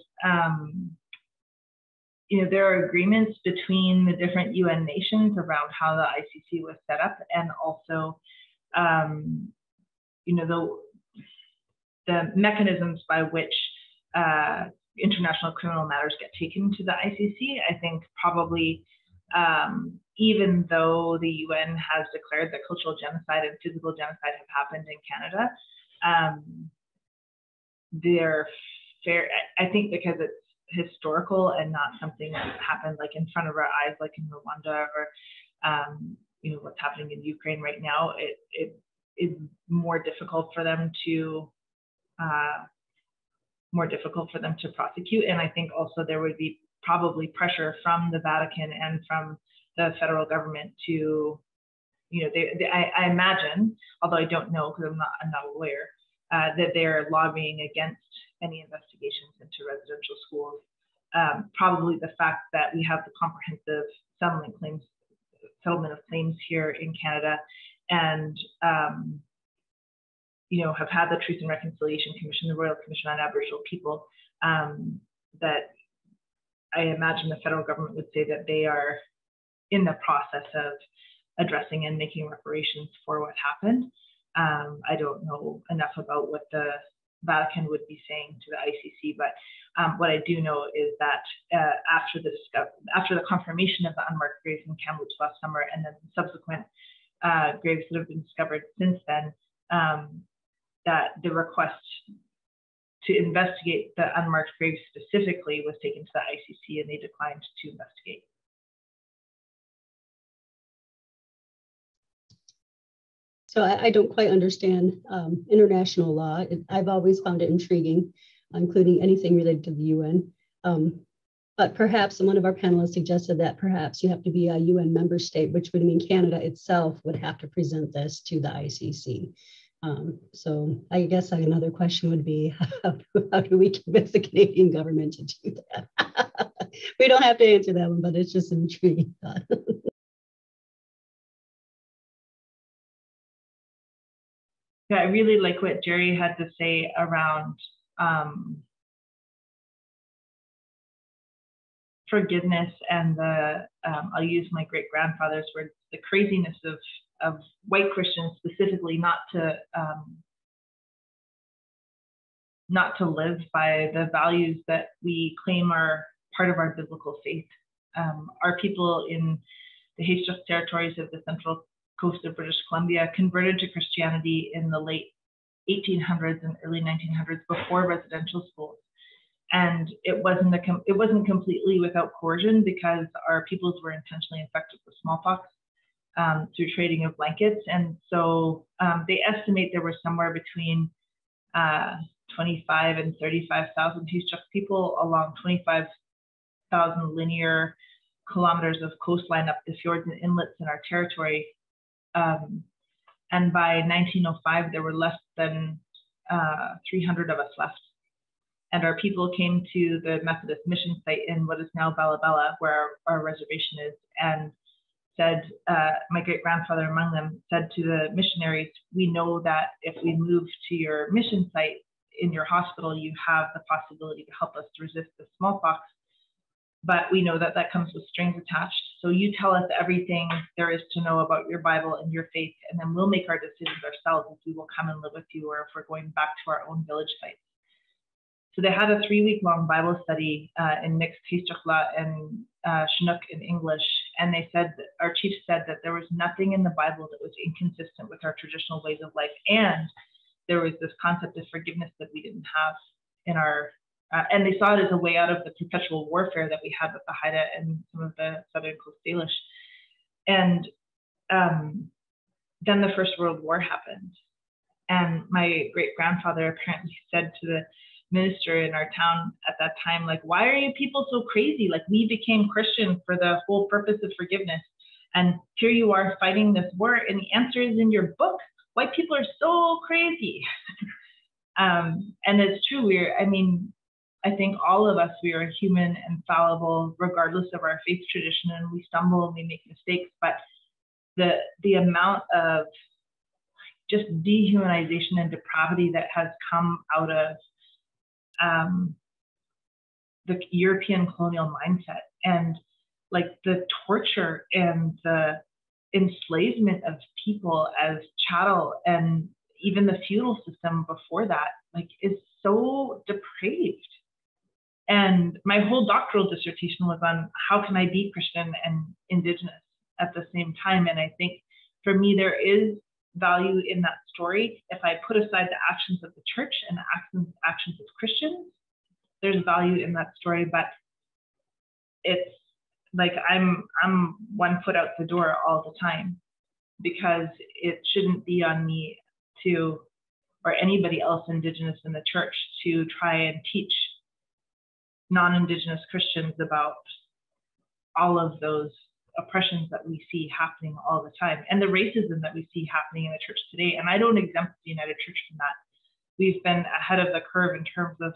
there are agreements between the different UN nations around how the ICC was set up, and also, the mechanisms by which international criminal matters get taken to the ICC. I think probably, even though the UN has declared that cultural genocide and physical genocide have happened in Canada, they're fair, I think, because it's historical and not something that happened like in front of our eyes, like in Rwanda or what's happening in Ukraine right now. It is more difficult for them to prosecute. And I think also there would be probably pressure from the Vatican and from the federal government to, I imagine, although I don't know because I'm not a lawyer, that they're lobbying against any investigations into residential schools. Probably the fact that we have the comprehensive settlement of claims here in Canada, and have had the Truth and Reconciliation Commission, the Royal Commission on Aboriginal People, that I imagine the federal government would say that they are in the process of addressing and making reparations for what happened. I don't know enough about what the Vatican would be saying to the ICC, but what I do know is that after the confirmation of the unmarked graves in Kamloops last summer, and then subsequent graves that have been discovered since then, that the request to investigate the unmarked graves specifically was taken to the ICC, and they declined to investigate. So I don't quite understand international law. I've always found it intriguing, including anything related to the UN. But perhaps one of our panelists suggested that perhaps you have to be a UN member state, which would mean Canada itself would have to present this to the ICC. So I guess another question would be, how do we convince the Canadian government to do that? We don't have to answer that one, but it's just an intriguing thought. Yeah, I really like what Jerry had to say around forgiveness and the, I'll use my great-grandfather's words, the craziness of white Christians specifically not to live by the values that we claim are part of our biblical faith. Our people in the Haitian territories of the central coast of British Columbia converted to Christianity in the late 1800s and early 1900s before residential schools. And it wasn't completely without coercion, because our peoples were intentionally infected with smallpox through trading of blankets. And so they estimate there were somewhere between 25 and 35,000 Taoiseach people along 25,000 linear kilometers of coastline up the fjords and inlets in our territory. And by 1905, there were less than 300 of us left. And our people came to the Methodist mission site in what is now Bella Bella, where our reservation is, and said, my great-grandfather among them said to the missionaries, we know that if we move to your mission site in your hospital, you have the possibility to help us to resist the smallpox. But we know that that comes with strings attached. So you tell us everything there is to know about your Bible and your faith, and then we'll make our decisions ourselves if we will come and live with you or if we're going back to our own village sites. So they had a 3-week-long Bible study in mixed Taoiseach and Chinook in English. And they said, our chief said that there was nothing in the Bible that was inconsistent with our traditional ways of life. And there was this concept of forgiveness that we didn't have in our, and they saw it as a way out of the perpetual warfare that we had with the Haida and some of the Southern Coast Salish. And then the First World War happened. And my great-grandfather apparently said to the minister in our town at that time, like, why are you people so crazy? Like, we became Christian for the whole purpose of forgiveness. And here you are fighting this war, and the answer is in your book. White people are so crazy. And it's true. I think all of us, we are human and fallible, regardless of our faith tradition, and we stumble and we make mistakes. But the amount of just dehumanization and depravity that has come out of the European colonial mindset, and like the torture and the enslavement of people as chattel, and even the feudal system before that, like, is so depraved. And my whole doctoral dissertation was on how can I be Christian and Indigenous at the same time. And I think for me, there is value in that story. If I put aside the actions of the church and the actions of Christians, there's value in that story. But it's like I'm 1 foot out the door all the time, because it shouldn't be on me to, or anybody else Indigenous in the church, to try and teach non-Indigenous Christians about all of those oppressions that we see happening all the time, and the racism that we see happening in the church today. And I don't exempt the United Church from that. We've been ahead of the curve in terms of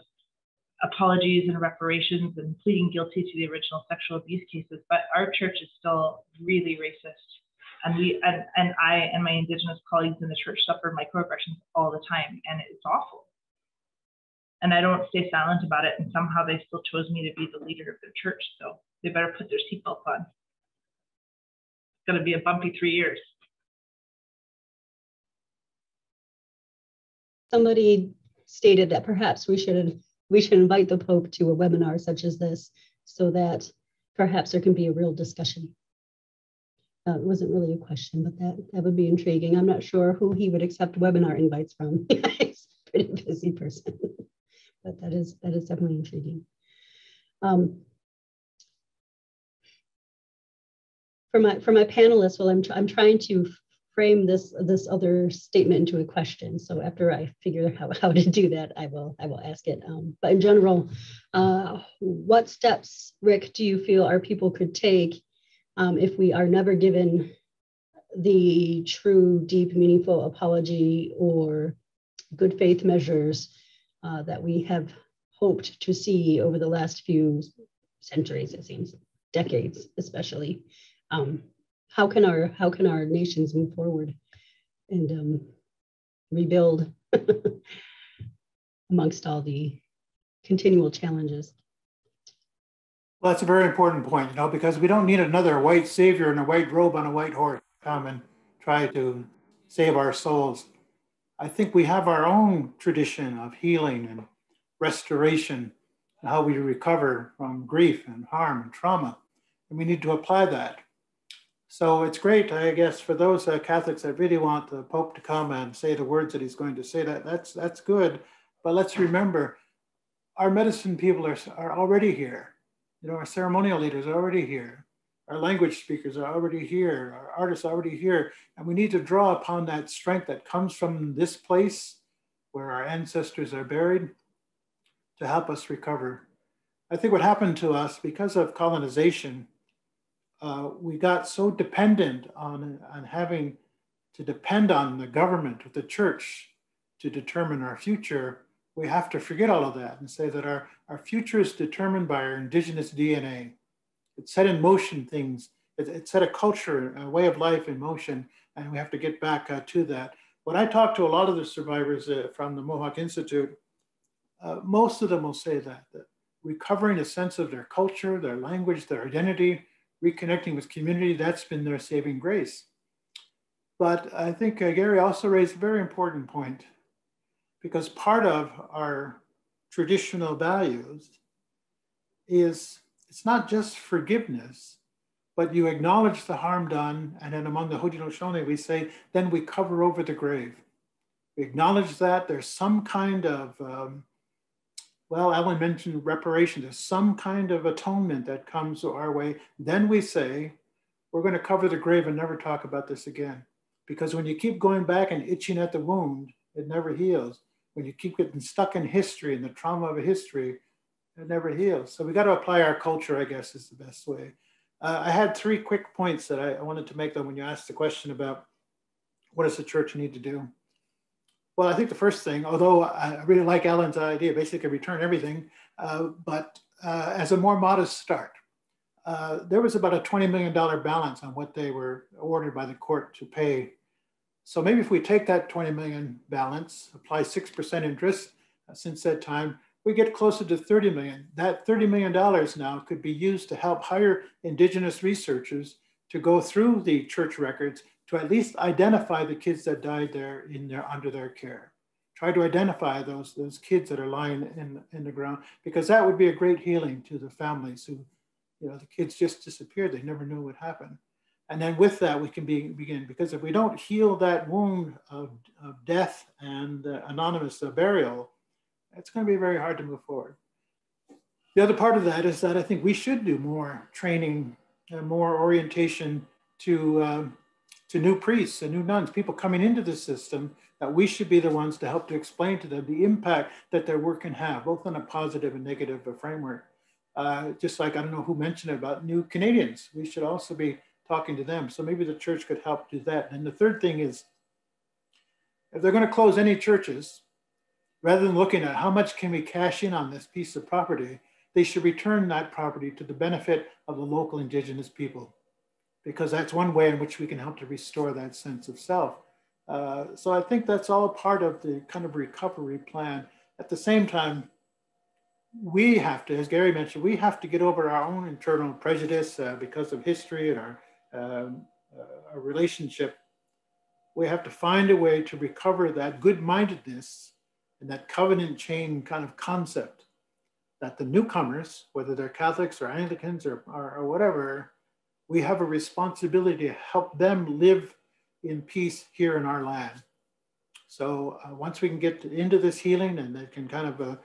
apologies and reparations and pleading guilty to the original sexual abuse cases, but our church is still really racist. And I and my Indigenous colleagues in the church suffer microaggressions all the time, and it's awful. And I don't stay silent about it, and somehow they still chose me to be the leader of their church, so they better put their seatbelts on. It's going to be a bumpy 3 years. Somebody stated that perhaps we should invite the Pope to a webinar such as this, so that perhaps there can be a real discussion. It wasn't really a question, but that would be intriguing. I'm not sure who he would accept webinar invites from. He's a pretty busy person, but that is definitely intriguing. For my panelists, well, I'm trying to frame this other statement into a question. So after I figure out how to do that, I will ask it. But in general, what steps, Rick, do you feel our people could take if we are never given the true, deep, meaningful apology or good faith measures that we have hoped to see over the last few centuries, it seems, decades especially? How can our nations move forward and rebuild amongst all the continual challenges. Well, that's a very important point, you know, because we don't need another white savior in a white robe on a white horse to come and try to save our souls. I think we have our own tradition of healing and restoration, and how we recover from grief and harm and trauma, and we need to apply that. So it's great, I guess, for those Catholics that really want the Pope to come and say the words that he's going to say. That's good, but let's remember, our medicine people are already here. You know, our ceremonial leaders are already here. Our language speakers are already here. Our artists are already here. And we need to draw upon that strength that comes from this place where our ancestors are buried to help us recover. I think what happened to us because of colonization, we got so dependent on having to depend on the government or the church to determine our future. We have to forget all of that and say that our future is determined by our indigenous DNA. It set in motion things. It set a culture, a way of life in motion, and we have to get back to that. When I talk to a lot of the survivors from the Mohawk Institute, most of them will say that recovering a sense of their culture, their language, their identity, reconnecting with community, that's been their saving grace. But I think Gary also raised a very important point, because part of our traditional values is, it's not just forgiveness, but you acknowledge the harm done, and then among the Haudenosaunee, we say, then we cover over the grave. We acknowledge that there's some kind of, well, Ellen mentioned reparations, there's some kind of atonement that comes our way. Then we say, we're going to cover the grave and never talk about this again. Because when you keep going back and itching at the wound, it never heals. When you keep getting stuck in history and the trauma of a history, it never heals. So we got to apply our culture, I guess, is the best way. I had 3 quick points that I wanted to make, though, when you asked the question about what does the church need to do? Well, I think the first thing, although I really like Ellen's idea, basically return everything, but as a more modest start, there was about a $20 million balance on what they were ordered by the court to pay. So maybe if we take that 20 million balance, apply 6% interest since that time, we get closer to 30 million. That $30 million now could be used to help hire Indigenous researchers to go through the church records to at least identify the kids that died there under their care. Try to identify those kids that are lying in the ground, because that would be a great healing to the families who, you know, the kids just disappeared. They never knew what happened. And then with that, we can begin, because if we don't heal that wound of death and anonymous burial, it's going to be very hard to move forward. The other part of that is that I think we should do more training and more orientation to new priests and new nuns, people coming into the system, that we should be the ones to help to explain to them the impact that their work can have, both on a positive and negative framework. Just like, I don't know who mentioned it about new Canadians, we should also be talking to them. So maybe the church could help do that. And the third thing is, if they're going to close any churches, rather than looking at how much can we cash in on this piece of property, they should return that property to the benefit of the local Indigenous people, because that's one way in which we can help to restore that sense of self. So I think that's all part of the kind of recovery plan. At the same time, we have to, as Gary mentioned, we have to get over our own internal prejudice because of history and our relationship. We have to find a way to recover that good-mindedness and that covenant chain kind of concept, that the newcomers, whether they're Catholics or Anglicans or whatever, we have a responsibility to help them live in peace here in our land. So once we can get into this healing, and they can kind of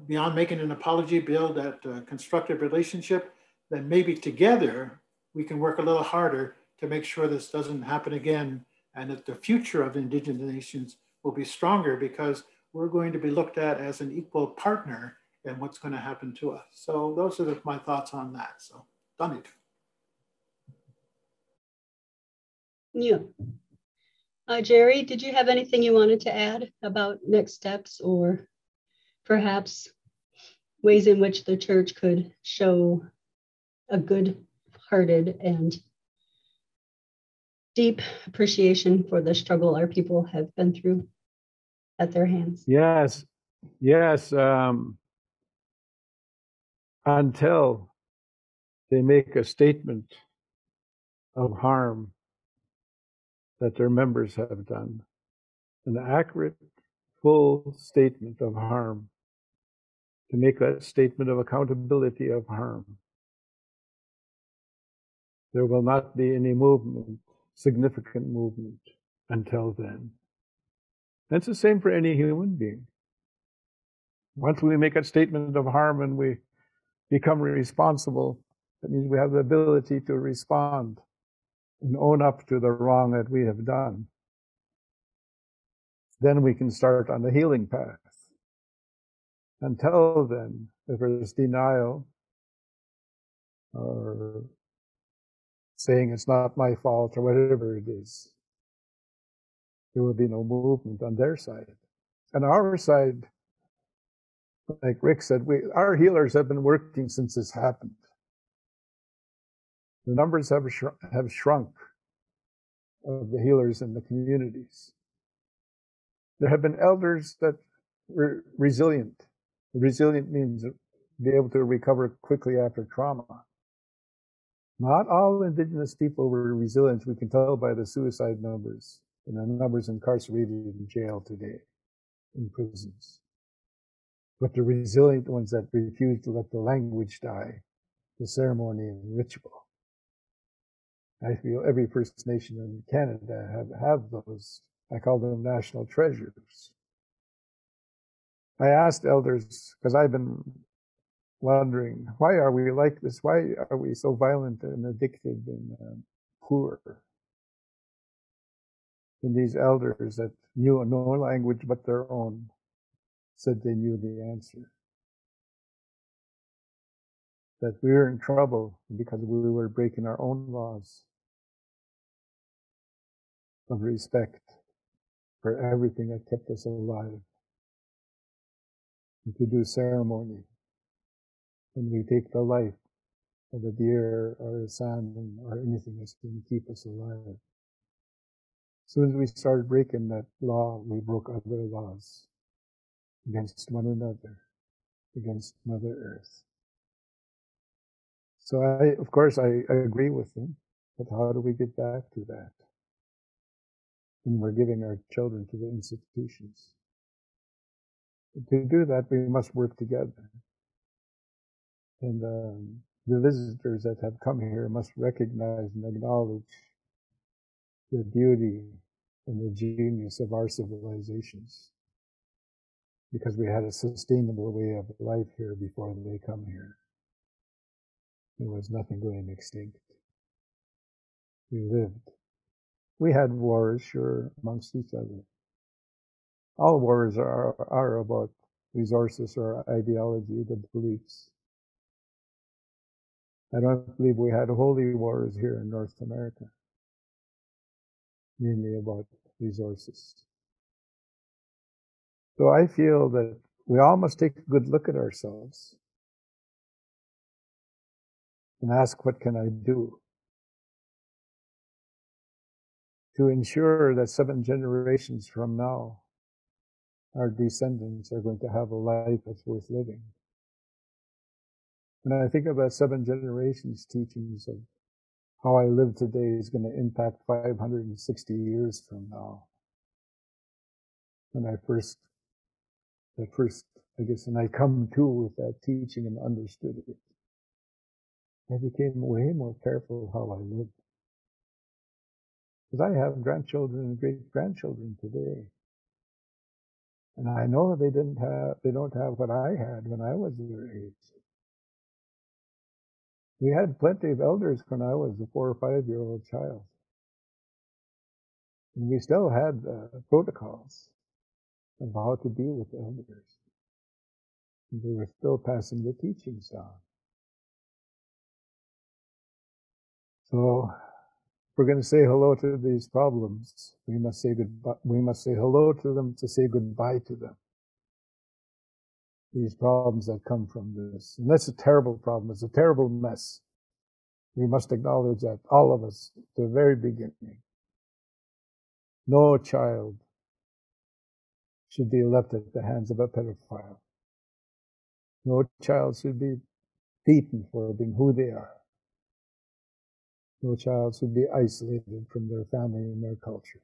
beyond making an apology, build that constructive relationship, then maybe together we can work a little harder to make sure this doesn't happen again, and that the future of Indigenous nations will be stronger, because we're going to be looked at as an equal partner in what's going to happen to us. So those are my thoughts on that. So, done it. Yeah. Jerry, did you have anything you wanted to add about next steps, or perhaps ways in which the church could show a good-hearted and deep appreciation for the struggle our people have been through at their hands. Yes, yes. Until they make a statement of harm that their members have done, an accurate, full statement of harm, to make that statement of accountability of harm, there will not be any movement, significant movement, until then. That's the same for any human being. Once we make a statement of harm and we become responsible, that means we have the ability to respond and own up to the wrong that we have done. Then we can start on the healing path. Until then, if there's denial or saying it's not my fault or whatever it is, there will be no movement on their side. On our side, like Rick said, our healers have been working since this happened. The numbers have shrunk of the healers in the communities. There have been elders that were resilient. Resilient means be able to recover quickly after trauma. Not all Indigenous people were resilient. We can tell by the suicide numbers and the numbers incarcerated in jail today, in prisons. But the resilient ones that refuse to let the language die, the ceremony and ritual. I feel every First Nation in Canada have those. I call them national treasures. I asked elders, because I've been wondering, why are we like this? Why are we so violent and addicted and poor? And these elders that knew no language but their own said they knew the answer. That we were in trouble because we were breaking our own laws of respect for everything that kept us alive. If we do ceremony, and we take the life of a deer or a salmon or anything that's going to keep us alive. As soon as we started breaking that law, we broke other laws against one another, against Mother Earth. So of course, I agree with them, but how do we get back to that? And we're giving our children to the institutions. To do that, we must work together. And the visitors that have come here must recognize and acknowledge the beauty and the genius of our civilizations. Because we had a sustainable way of life here before they come here. There was nothing going extinct. We lived. We had wars, sure, amongst each other. All wars are about resources or ideology, the beliefs. I don't believe we had holy wars here in North America, mainly about resources. So I feel that we all must take a good look at ourselves and ask, what can I do to ensure that 7 generations from now, our descendants are going to have a life that's worth living. And I think about 7 generations teachings of how I live today is going to impact 560 years from now. When I first, I guess, when I come to with that teaching and understood it, I became way more careful how I live. Because I have grandchildren and great-grandchildren today. And I know they don't have what I had when I was their age. We had plenty of elders when I was a 4 or 5-year-old child. And we still had protocols of how to deal with elders. And they were still passing the teachings down. So, if we're going to say hello to these problems, we must say goodbye. We must say hello to them to say goodbye to them. These problems that come from this. And that's a terrible problem. It's a terrible mess. We must acknowledge that, all of us, at the very beginning. No child should be left at the hands of a pedophile. No child should be beaten for being who they are. No child should be isolated from their family and their culture.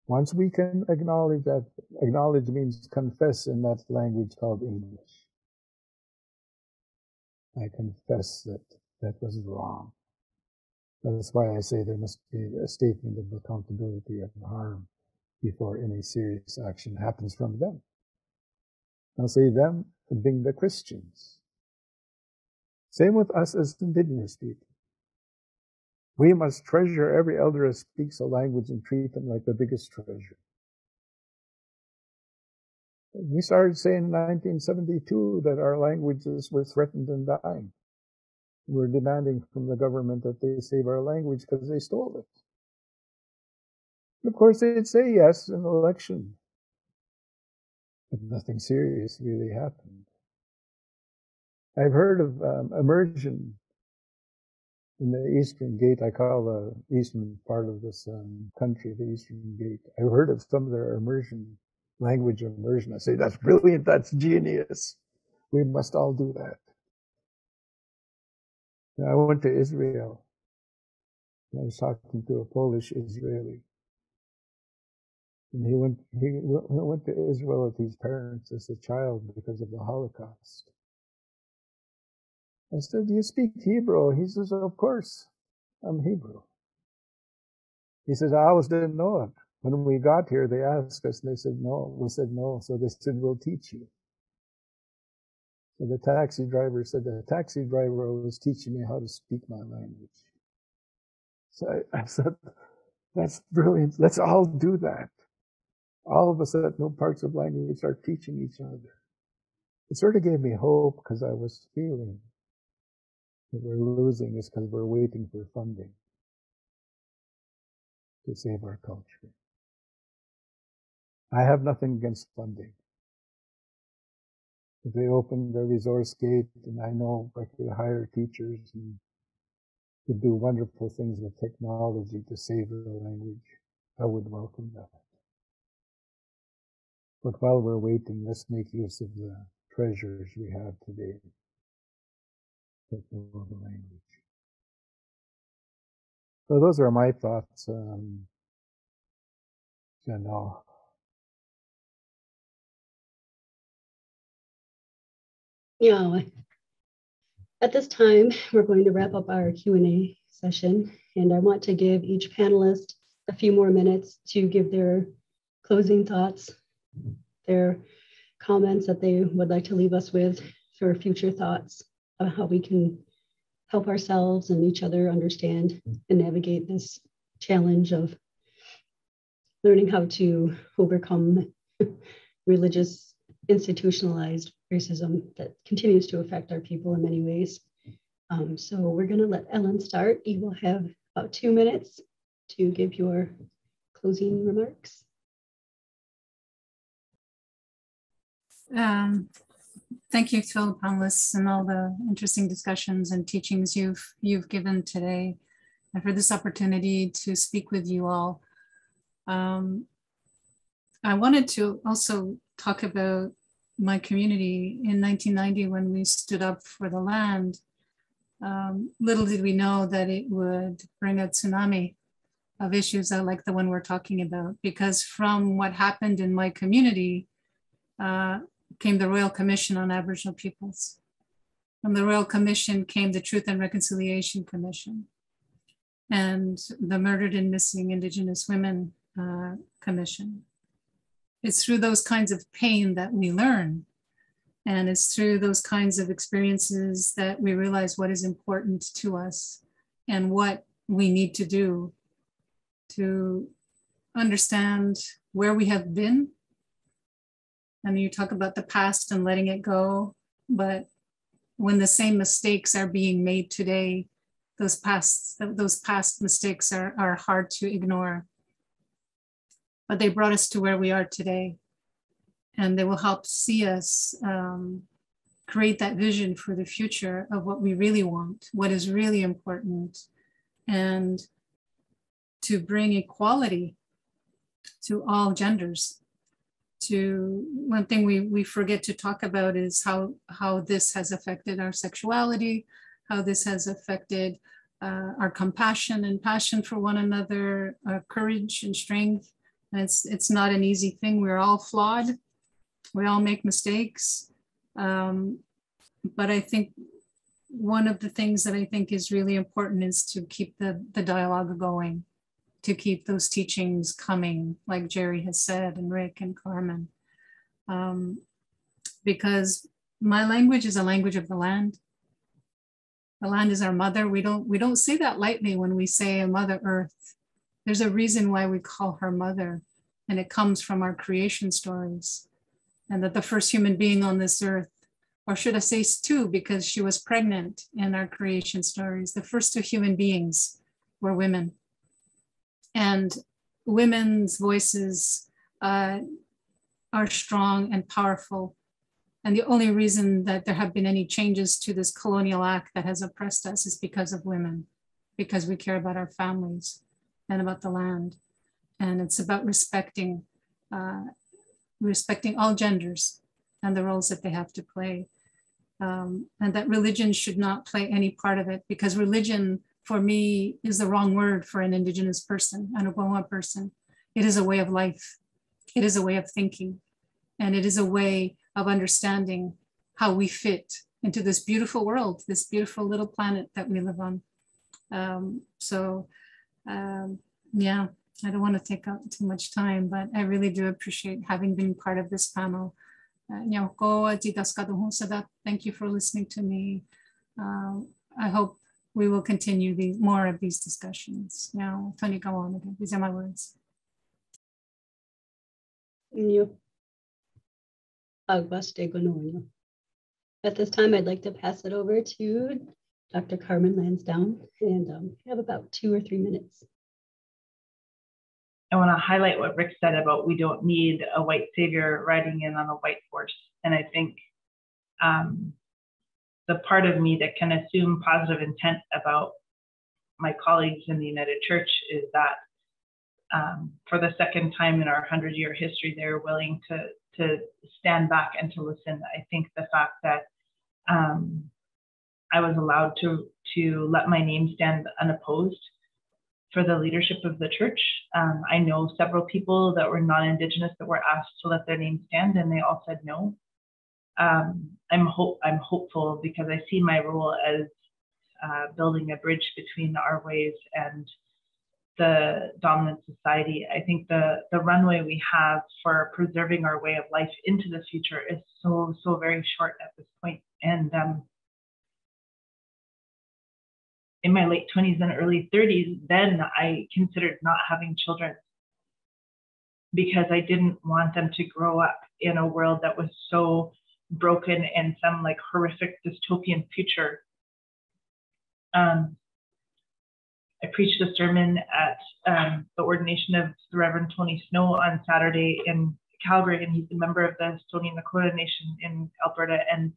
Once we can acknowledge that, acknowledge means confess in that language called English. I confess that that was wrong. That's why I say there must be a statement of accountability of harm before any serious action happens from them. I'll say them being the Christians. Same with us as Indigenous people. We must treasure every elder who speaks a language and treat them like the biggest treasure. We started saying in 1972 that our languages were threatened and dying. We're demanding from the government that they save our language because they stole it. And of course, they'd say yes in the election. But nothing serious really happened. I've heard of immersion in the Eastern Gate. I call the eastern part of this country the Eastern Gate. I've heard of some of their immersion, language immersion. I say, that's brilliant, that's genius. We must all do that. And I went to Israel. I was talking to a Polish Israeli. And he went to Israel with his parents as a child because of the Holocaust. I said, do you speak Hebrew? He says, of course, I'm Hebrew. He says, I always didn't know it. When we got here, they asked us, and they said, no. We said, no. So they said, we'll teach you. So the taxi driver said, the taxi driver was teaching me how to speak my language. So I said, that's brilliant. Let's all do that. All of us that know parts of language are teaching each other. It sort of gave me hope because I was feeling that we're losing is because we're waiting for funding to save our culture. I have nothing against funding. If they opened the resource gate, and I know I could hire teachers and could do wonderful things with technology to save the language, I would welcome that. But while we're waiting, let's make use of the treasures we have today that know the language. So those are my thoughts, Janelle. Yeah, at this time, we're going to wrap up our Q&A session, and I want to give each panelist a few more minutes to give their closing thoughts, their comments that they would like to leave us with for future thoughts of how we can help ourselves and each other understand and navigate this challenge of learning how to overcome religious institutionalized racism that continues to affect our people in many ways. So we're going to let Ellen start. You will have about 2 minutes to give your closing remarks. Thank you, Phil Pamlis, and all the interesting discussions and teachings you've given today, and for this opportunity to speak with you all. I wanted to also talk about my community in 1990 when we stood up for the land. Little did we know that it would bring a tsunami of issues like the one we're talking about, because from what happened in my community came the Royal Commission on Aboriginal Peoples. From the Royal Commission came the Truth and Reconciliation Commission and the Murdered and Missing Indigenous Women Commission. It's through those kinds of pain that we learn. And it's through those kinds of experiences that we realize what is important to us and what we need to do to understand where we have been. I mean, you talk about the past and letting it go, but when the same mistakes are being made today, those past mistakes are hard to ignore. But they brought us to where we are today. And they will help see us create that vision for the future of what we really want, what is really important, and to bring equality to all genders. One thing we forget to talk about is how this has affected our sexuality, how this has affected our compassion and passion for one another, our courage and strength. And it's not an easy thing. We're all flawed. We all make mistakes. But I think one of the things that I think is really important is to keep the dialogue going, to keep those teachings coming, like Jerry has said, and Rick and Carmen. Because my language is a language of the land. The land is our mother. We don't say that lightly when we say Mother Earth. There's a reason why we call her mother, and it comes from our creation stories. And that the first human being on this earth, or should I say two, because she was pregnant in our creation stories, the first two human beings were women. And women's voices are strong and powerful. And the only reason that there have been any changes to this colonial act that has oppressed us is because of women, because we care about our families and about the land. And it's about respecting all genders and the roles that they have to play. And that religion should not play any part of it, because religion for me is the wrong word for an Indigenous person, an Oglala person. It is a way of life. It is a way of thinking. And it is a way of understanding how we fit into this beautiful world, this beautiful little planet that we live on. Yeah, I don't want to take up too much time, but I really do appreciate having been part of this panel. Thank you for listening to me. I hope we will continue more of these discussions. Now, Tony, go on again. These are my words. At this time, I'd like to pass it over to Dr. Carmen Lansdowne, and we have about 2 or 3 minutes. I want to highlight what Rick said about we don't need a white savior riding in on a white horse. And I think the part of me that can assume positive intent about my colleagues in the United Church is that for the second time in our 100-year history, they're willing to stand back and to listen. I think the fact that I was allowed to let my name stand unopposed for the leadership of the church. I know several people that were non-Indigenous that were asked to let their name stand, and they all said no. I'm hopeful because I see my role as building a bridge between our ways and the dominant society. I think the runway we have for preserving our way of life into the future is so very short at this point. And in my late 20s and early 30s, then I considered not having children because I didn't want them to grow up in a world that was so broken and some like horrific dystopian future. I preached a sermon at the ordination of the Reverend Tony Snow on Saturday in Calgary, and he's a member of the Stoney Nakoda Nation in Alberta. And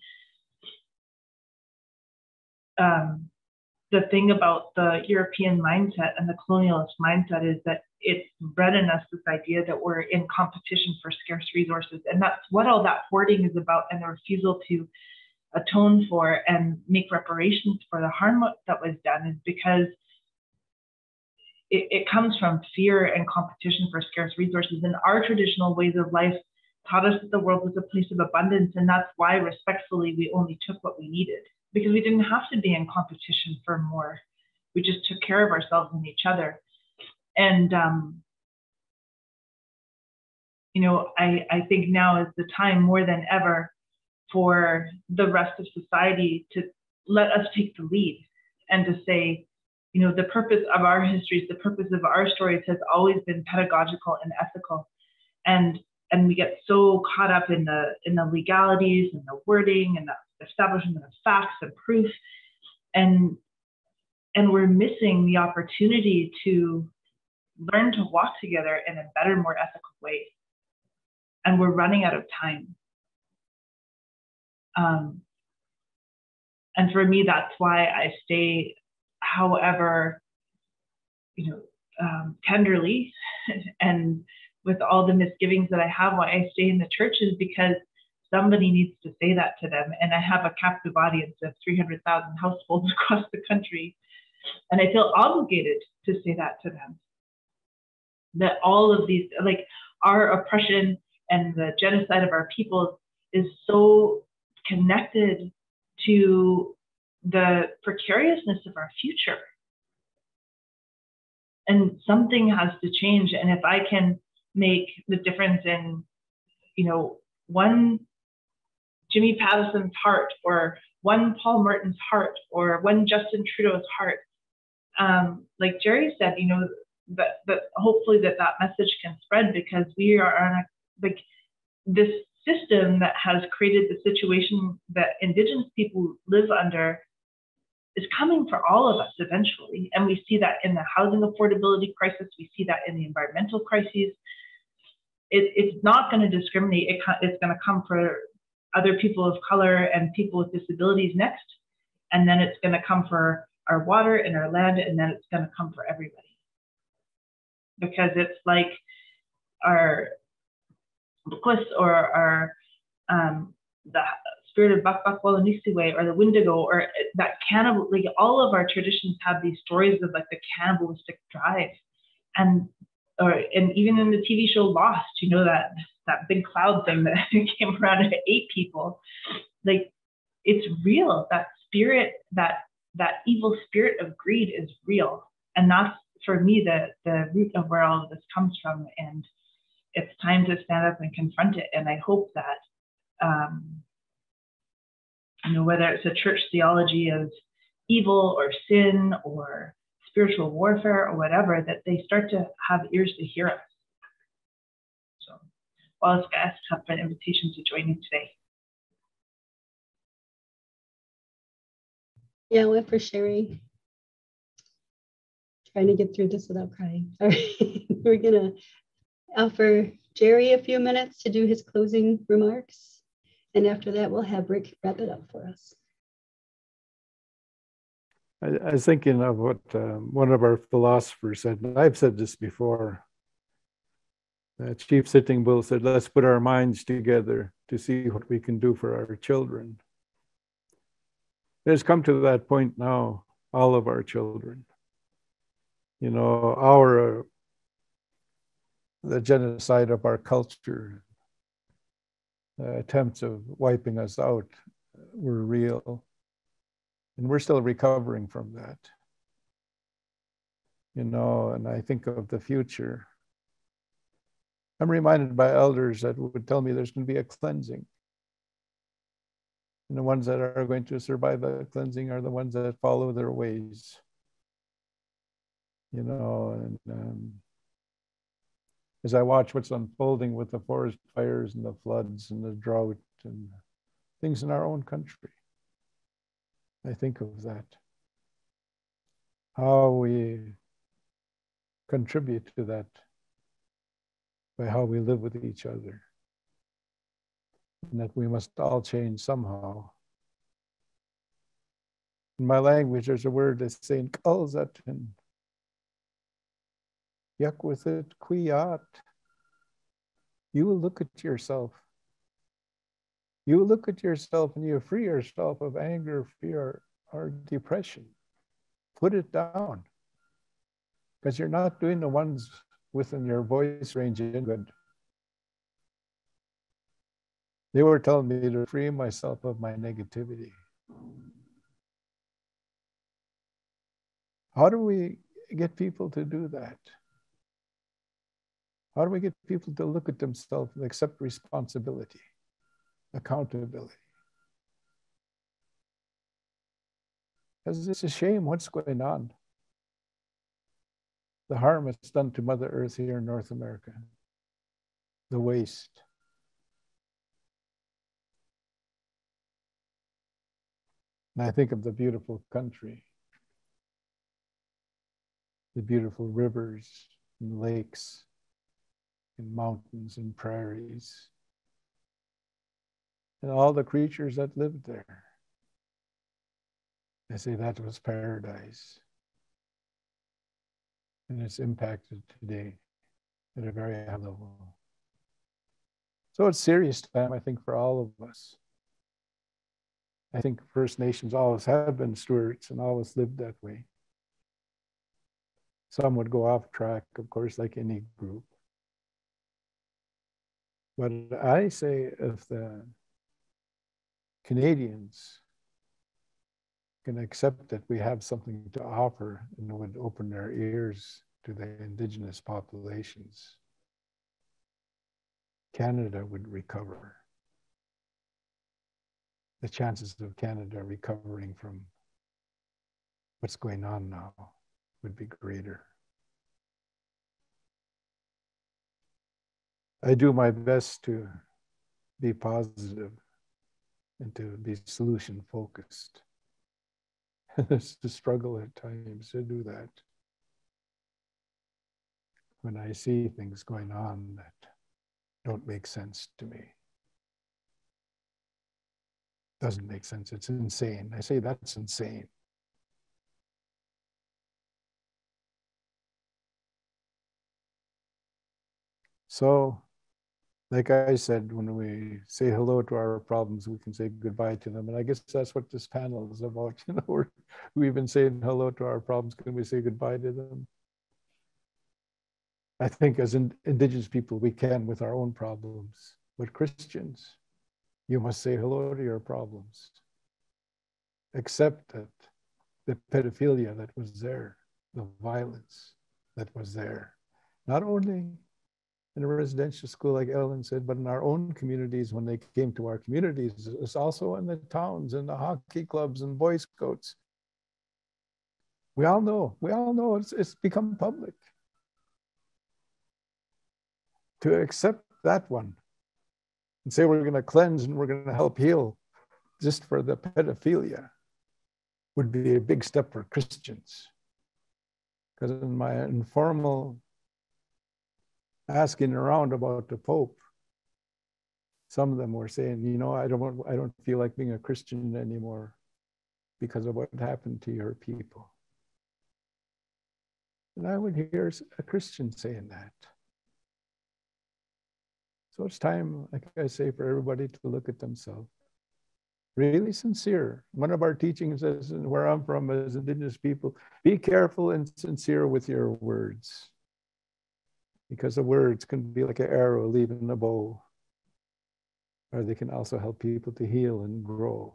the thing about the European mindset and the colonialist mindset is that it's bred in us this idea that we're in competition for scarce resources. And that's what all that hoarding is about, and the refusal to atone for and make reparations for the harm that was done is because it comes from fear and competition for scarce resources. And our traditional ways of life taught us that the world was a place of abundance. And that's why, respectfully, we only took what we needed, because we didn't have to be in competition for more. We just took care of ourselves and each other. And, I think now is the time more than ever for the rest of society to let us take the lead and to say, the purpose of our histories, the purpose of our stories has always been pedagogical and ethical. And we get so caught up in the legalities and the wording and the establishment of facts and proof. And we're missing the opportunity to learn to walk together in a better, more ethical way. And we're running out of time. And for me, that's why I stay, however, tenderly and with all the misgivings that I have why I stay in the church is because somebody needs to say that to them. And I have a captive audience of 300,000 households across the country. And I feel obligated to say that to them. That all of these, like our oppression and the genocide of our people is so connected to the precariousness of our future. And something has to change. And if I can make the difference in, you know, one Jimmy Patterson's heart, or one Paul Merton's heart, or one Justin Trudeau's heart, like Jerry said, you know, that hopefully that message can spread, because we are on a, like, this system that has created the situation that Indigenous people live under is coming for all of us eventually. And we see that in the housing affordability crisis. We see that in the environmental crises. It's not going to discriminate. It's going to come for other people of color and people with disabilities next. And then it's going to come for our water and our land. And then it's going to come for everybody. Because it's like our Bukwis or our the spirit of Bakbak-Walanisiwe or the Wendigo or that cannibal, like all of our traditions have these stories of like the cannibalistic drive. And even in the TV show Lost, you know, that big cloud thing that came around and ate people, like it's real. That spirit, that evil spirit of greed is real. And that's, for me, the root of where all of this comes from. And it's time to stand up and confront it. And I hope that, you know, whether it's a church theology of evil or sin or spiritual warfare or whatever, that they start to have ears to hear us. So, Wallace Gass have an invitation to join me today. Yeah, well, for sharing. Trying to get through this without crying. All right, we're gonna offer Jerry a few minutes to do his closing remarks. And after that, we'll have Rick wrap it up for us. I was thinking of what one of our philosophers said, and I've said this before. Chief Sitting Bull said, let's put our minds together to see what we can do for our children. It's come to that point now, all of our children. You know, the genocide of our culture, attempts of wiping us out were real. And we're still recovering from that. You know, and I think of the future. I'm reminded by elders that would tell me there's going to be a cleansing. And the ones that are going to survive the cleansing are the ones that follow their ways. You know, and as I watch what's unfolding with the forest fires and the floods and the drought and things in our own country, I think of that. How we contribute to that by how we live with each other. And that we must all change somehow. In my language, there's a word that's saying, Kalzatin. Yak with it, Kuyat. You will look at yourself. You will look at yourself and you free yourself of anger, fear, or depression. Put it down. Because you're not doing the ones within your voice range in good. They were telling me to free myself of my negativity. How do we get people to do that? How do we get people to look at themselves and accept responsibility, accountability? Because it's a shame what's going on. The harm it's done to Mother Earth here in North America. The waste. And I think of the beautiful country. The beautiful rivers and lakes and mountains and prairies. And all the creatures that lived there. I say that was paradise. and it's impacted today at a very high level. So it's serious time, I think, for all of us. I think First Nations always have been stewards and always lived that way. Some would go off track, of course, like any group. But I say if the Canadians can accept that we have something to offer and would open their ears to the Indigenous populations, Canada would recover. The chances of Canada recovering from what's going on now would be greater. I do my best to be positive and to be solution focused. It's a struggle at times to do that. When I see things going on that don't make sense to me. Doesn't make sense, it's insane. I say that's insane. So, like I said, when we say hello to our problems, we can say goodbye to them. And I guess that's what this panel is about. You know, we've been saying hello to our problems. Can we say goodbye to them? I think as Indigenous people, we can with our own problems. But Christians, you must say hello to your problems. Accept that the pedophilia that was there, the violence that was there, not only in a residential school, like Ellen said, but in our own communities, when they came to our communities, it's also in the towns, in the hockey clubs and Boy Scouts. We all know it's become public. To accept that one and say we're going to cleanse and we're going to help heal just for the pedophilia would be a big step for Christians. Because in my informal asking around about the Pope, some of them were saying, you know, I don't feel like being a Christian anymore because of what happened to your people. And I would hear a Christian saying that. So it's time, like I say, for everybody to look at themselves. Really sincere. One of our teachings is, where I'm from as Indigenous people, be careful and sincere with your words. Because the words can be like an arrow leaving a bow. Or they can also help people to heal and grow.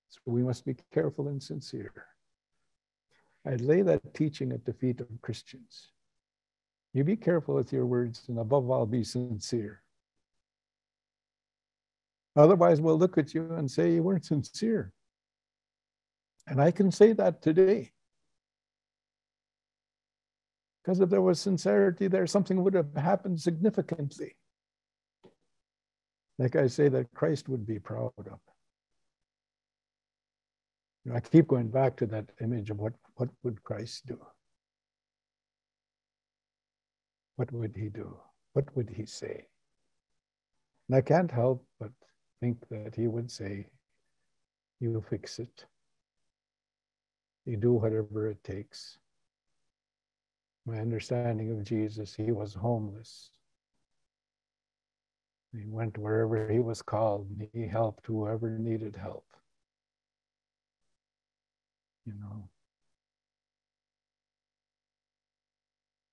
So we must be careful and sincere. I'd lay that teaching at the feet of Christians. You be careful with your words, and above all, be sincere. Otherwise, we'll look at you and say you weren't sincere. And I can say that today. Because if there was sincerity there, something would have happened significantly. Like I say, that Christ would be proud of. You know, I keep going back to that image of what would Christ do? What would he do? What would he say? And I can't help but think that he would say, you fix it. You do whatever it takes. My understanding of Jesus, he was homeless. He went wherever he was called, and he helped whoever needed help. You know.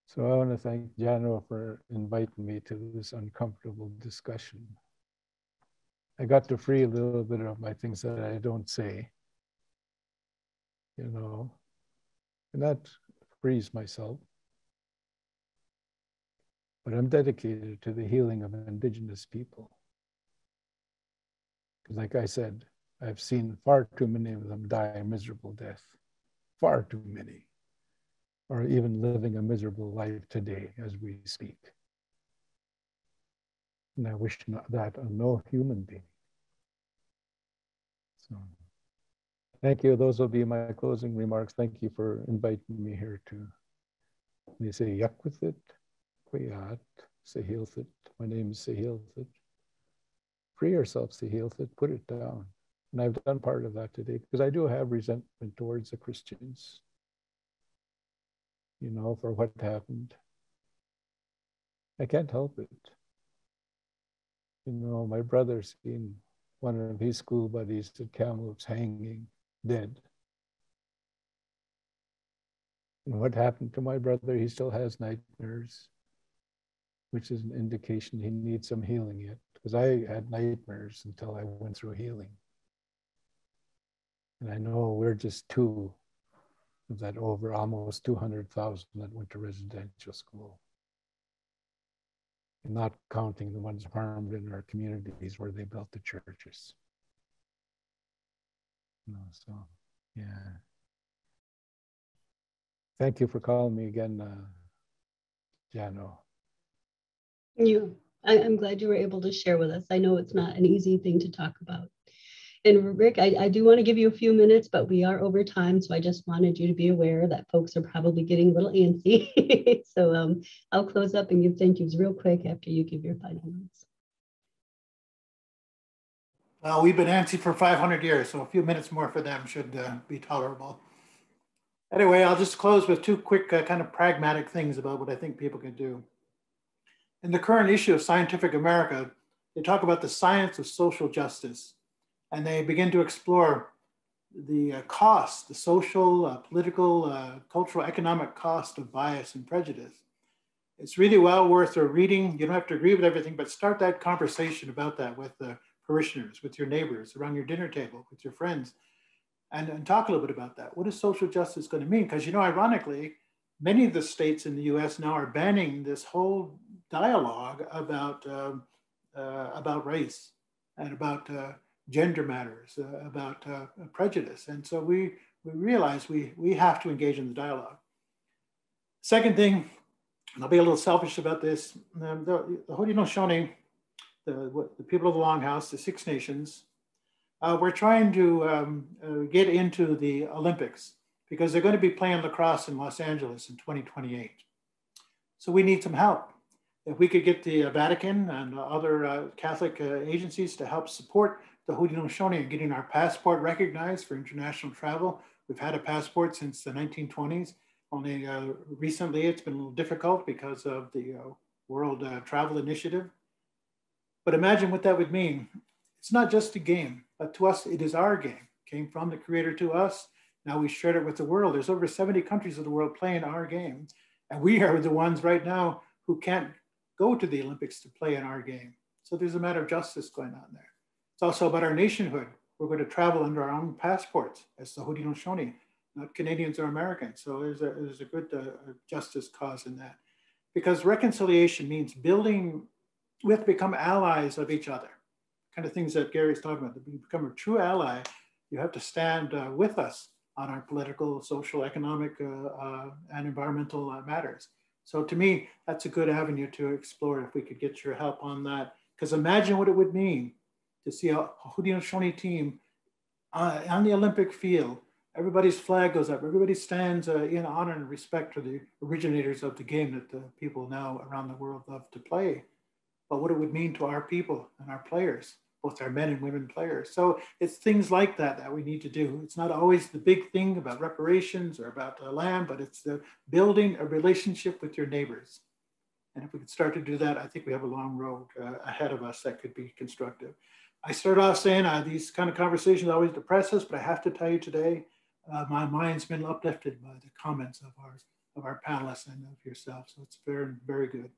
So I want to thank Jano for inviting me to this uncomfortable discussion. I got to free a little bit of my things that I don't say, you know, and that frees myself. But I'm dedicated to the healing of Indigenous people. Because like I said, I've seen far too many of them die a miserable death. Far too many. Or even living a miserable life today as we speak. And I wish that on no human being. So, thank you. Those will be my closing remarks. Thank you for inviting me here to, they say, yuck with it. Kuyat, Sahilthit. My name is Sahilthit. Free yourself, Sahilthit. Put it down. And I've done part of that today because I do have resentment towards the Christians. for what happened. I can't help it. My brother's seen one of his school buddies at Kamloops hanging, dead. And what happened to my brother? He still has nightmares, which is an indication he needs some healing yet. Because I had nightmares until I went through healing. And I know we're just two of that over almost 200,000 that went to residential school. And not counting the ones harmed in our communities where they built the churches. So, yeah. Thank you for calling me again, Jano. I'm glad you were able to share with us. I know it's not an easy thing to talk about. And Rick, I do want to give you a few minutes, but we are over time. So I just wanted you to be aware that folks are probably getting a little antsy. So I'll close up and give thank yous real quick after you give your final words. Well, we've been antsy for 500 years, so a few minutes more for them should be tolerable. Anyway, I'll just close with two quick kind of pragmatic things about what I think people can do. In the current issue of Scientific America, they talk about the science of social justice, and they begin to explore the cost, the social, political, cultural, economic cost of bias and prejudice. It's really well worth a reading. You don't have to agree with everything, but start that conversation about that with parishioners, with your neighbors, around your dinner table, with your friends, and talk a little bit about that. What is social justice going to mean? Because, ironically, many of the states in the US now are banning this whole dialogue about race and about gender matters, about prejudice. And so we realize we have to engage in the dialogue. Second thing, and I'll be a little selfish about this, the Haudenosaunee, the people of the Longhouse, the Six Nations, we're trying to get into the Olympics because they're going to be playing lacrosse in Los Angeles in 2028. So we need some help. If we could get the Vatican and other Catholic agencies to help support the Haudenosaunee in getting our passport recognized for international travel. We've had a passport since the 1920s. Only recently it's been a little difficult because of the World Travel Initiative. But imagine what that would mean. It's not just a game, but to us, it is our game. It came from the creator to us. Now we shared it with the world. There's over 70 countries of the world playing our game. And we are the ones right now who can't go to the Olympics to play in our game. So there's a matter of justice going on there. It's also about our nationhood. We're going to travel under our own passports as the Haudenosaunee, not Canadians or Americans. So there's a good justice cause in that. Because reconciliation means building, we have to become allies of each other. Kind of things that Gary's talking about. To become a true ally, you have to stand with us on our political, social, economic, and environmental matters. So to me, that's a good avenue to explore if we could get your help on that. Because imagine what it would mean to see a Haudenosaunee team on the Olympic field. Everybody's flag goes up. Everybody stands in honor and respect for the originators of the game that the people now around the world love to play. But what it would mean to our people and our players, both our men and women players. So it's things like that that we need to do. It's not always the big thing about reparations or about land, but it's the building a relationship with your neighbors. And if we could start to do that, I think we have a long road ahead of us that could be constructive. I started off saying these kind of conversations always depress us, but I have to tell you today, my mind's been uplifted by the comments of our panelists and of yourself. So it's very, very good.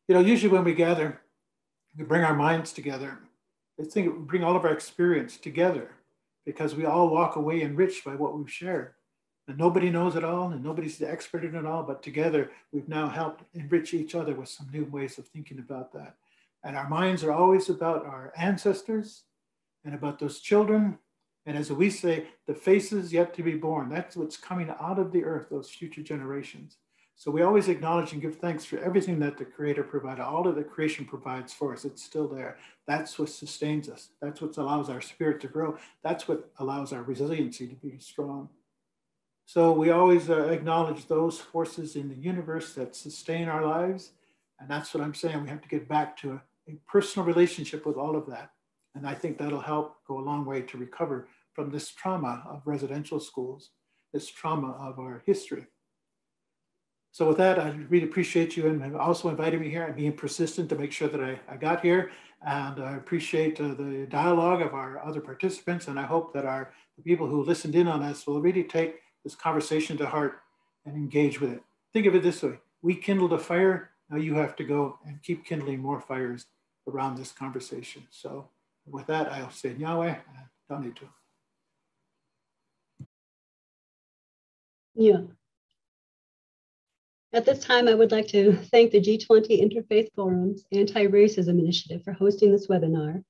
Usually when we gather, we bring our minds together. I think it would bring all of our experience together because we all walk away enriched by what we've shared. And nobody knows it all and nobody's the expert in it all, but together we've now helped enrich each other with some new ways of thinking about that. And our minds are always about our ancestors and about those children. And as we say, the faces yet to be born, that's what's coming out of the earth, those future generations. So we always acknowledge and give thanks for everything that the Creator provided, all of the creation provides for us. It's still there. That's what sustains us. That's what allows our spirit to grow. That's what allows our resiliency to be strong. So we always acknowledge those forces in the universe that sustain our lives. And that's what I'm saying. We have to get back to a personal relationship with all of that. And I think that'll help go a long way to recover from this trauma of residential schools, this trauma of our history. So with that, I really appreciate you and also inviting me here and being persistent to make sure that I got here. And I appreciate the dialogue of our other participants. And I hope that the people who listened in on us will really take this conversation to heart and engage with it. Think of it this way. We kindled a fire. Now you have to go and keep kindling more fires around this conversation. So with that, I'll say Yahweh and Donito. Yeah. At this time, I would like to thank the G20 Interfaith Forum's Anti-Racism Initiative for hosting this webinar.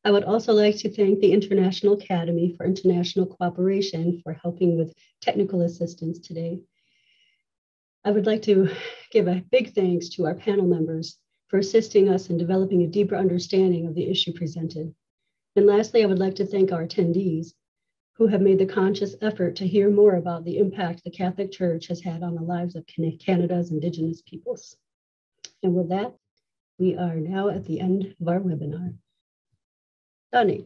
I would also like to thank the International Academy for International Cooperation for helping with technical assistance today. I would like to give a big thanks to our panel members for assisting us in developing a deeper understanding of the issue presented. And lastly, I would like to thank our attendees who have made the conscious effort to hear more about the impact the Catholic Church has had on the lives of Canada's Indigenous peoples. And with that, we are now at the end of our webinar. Done.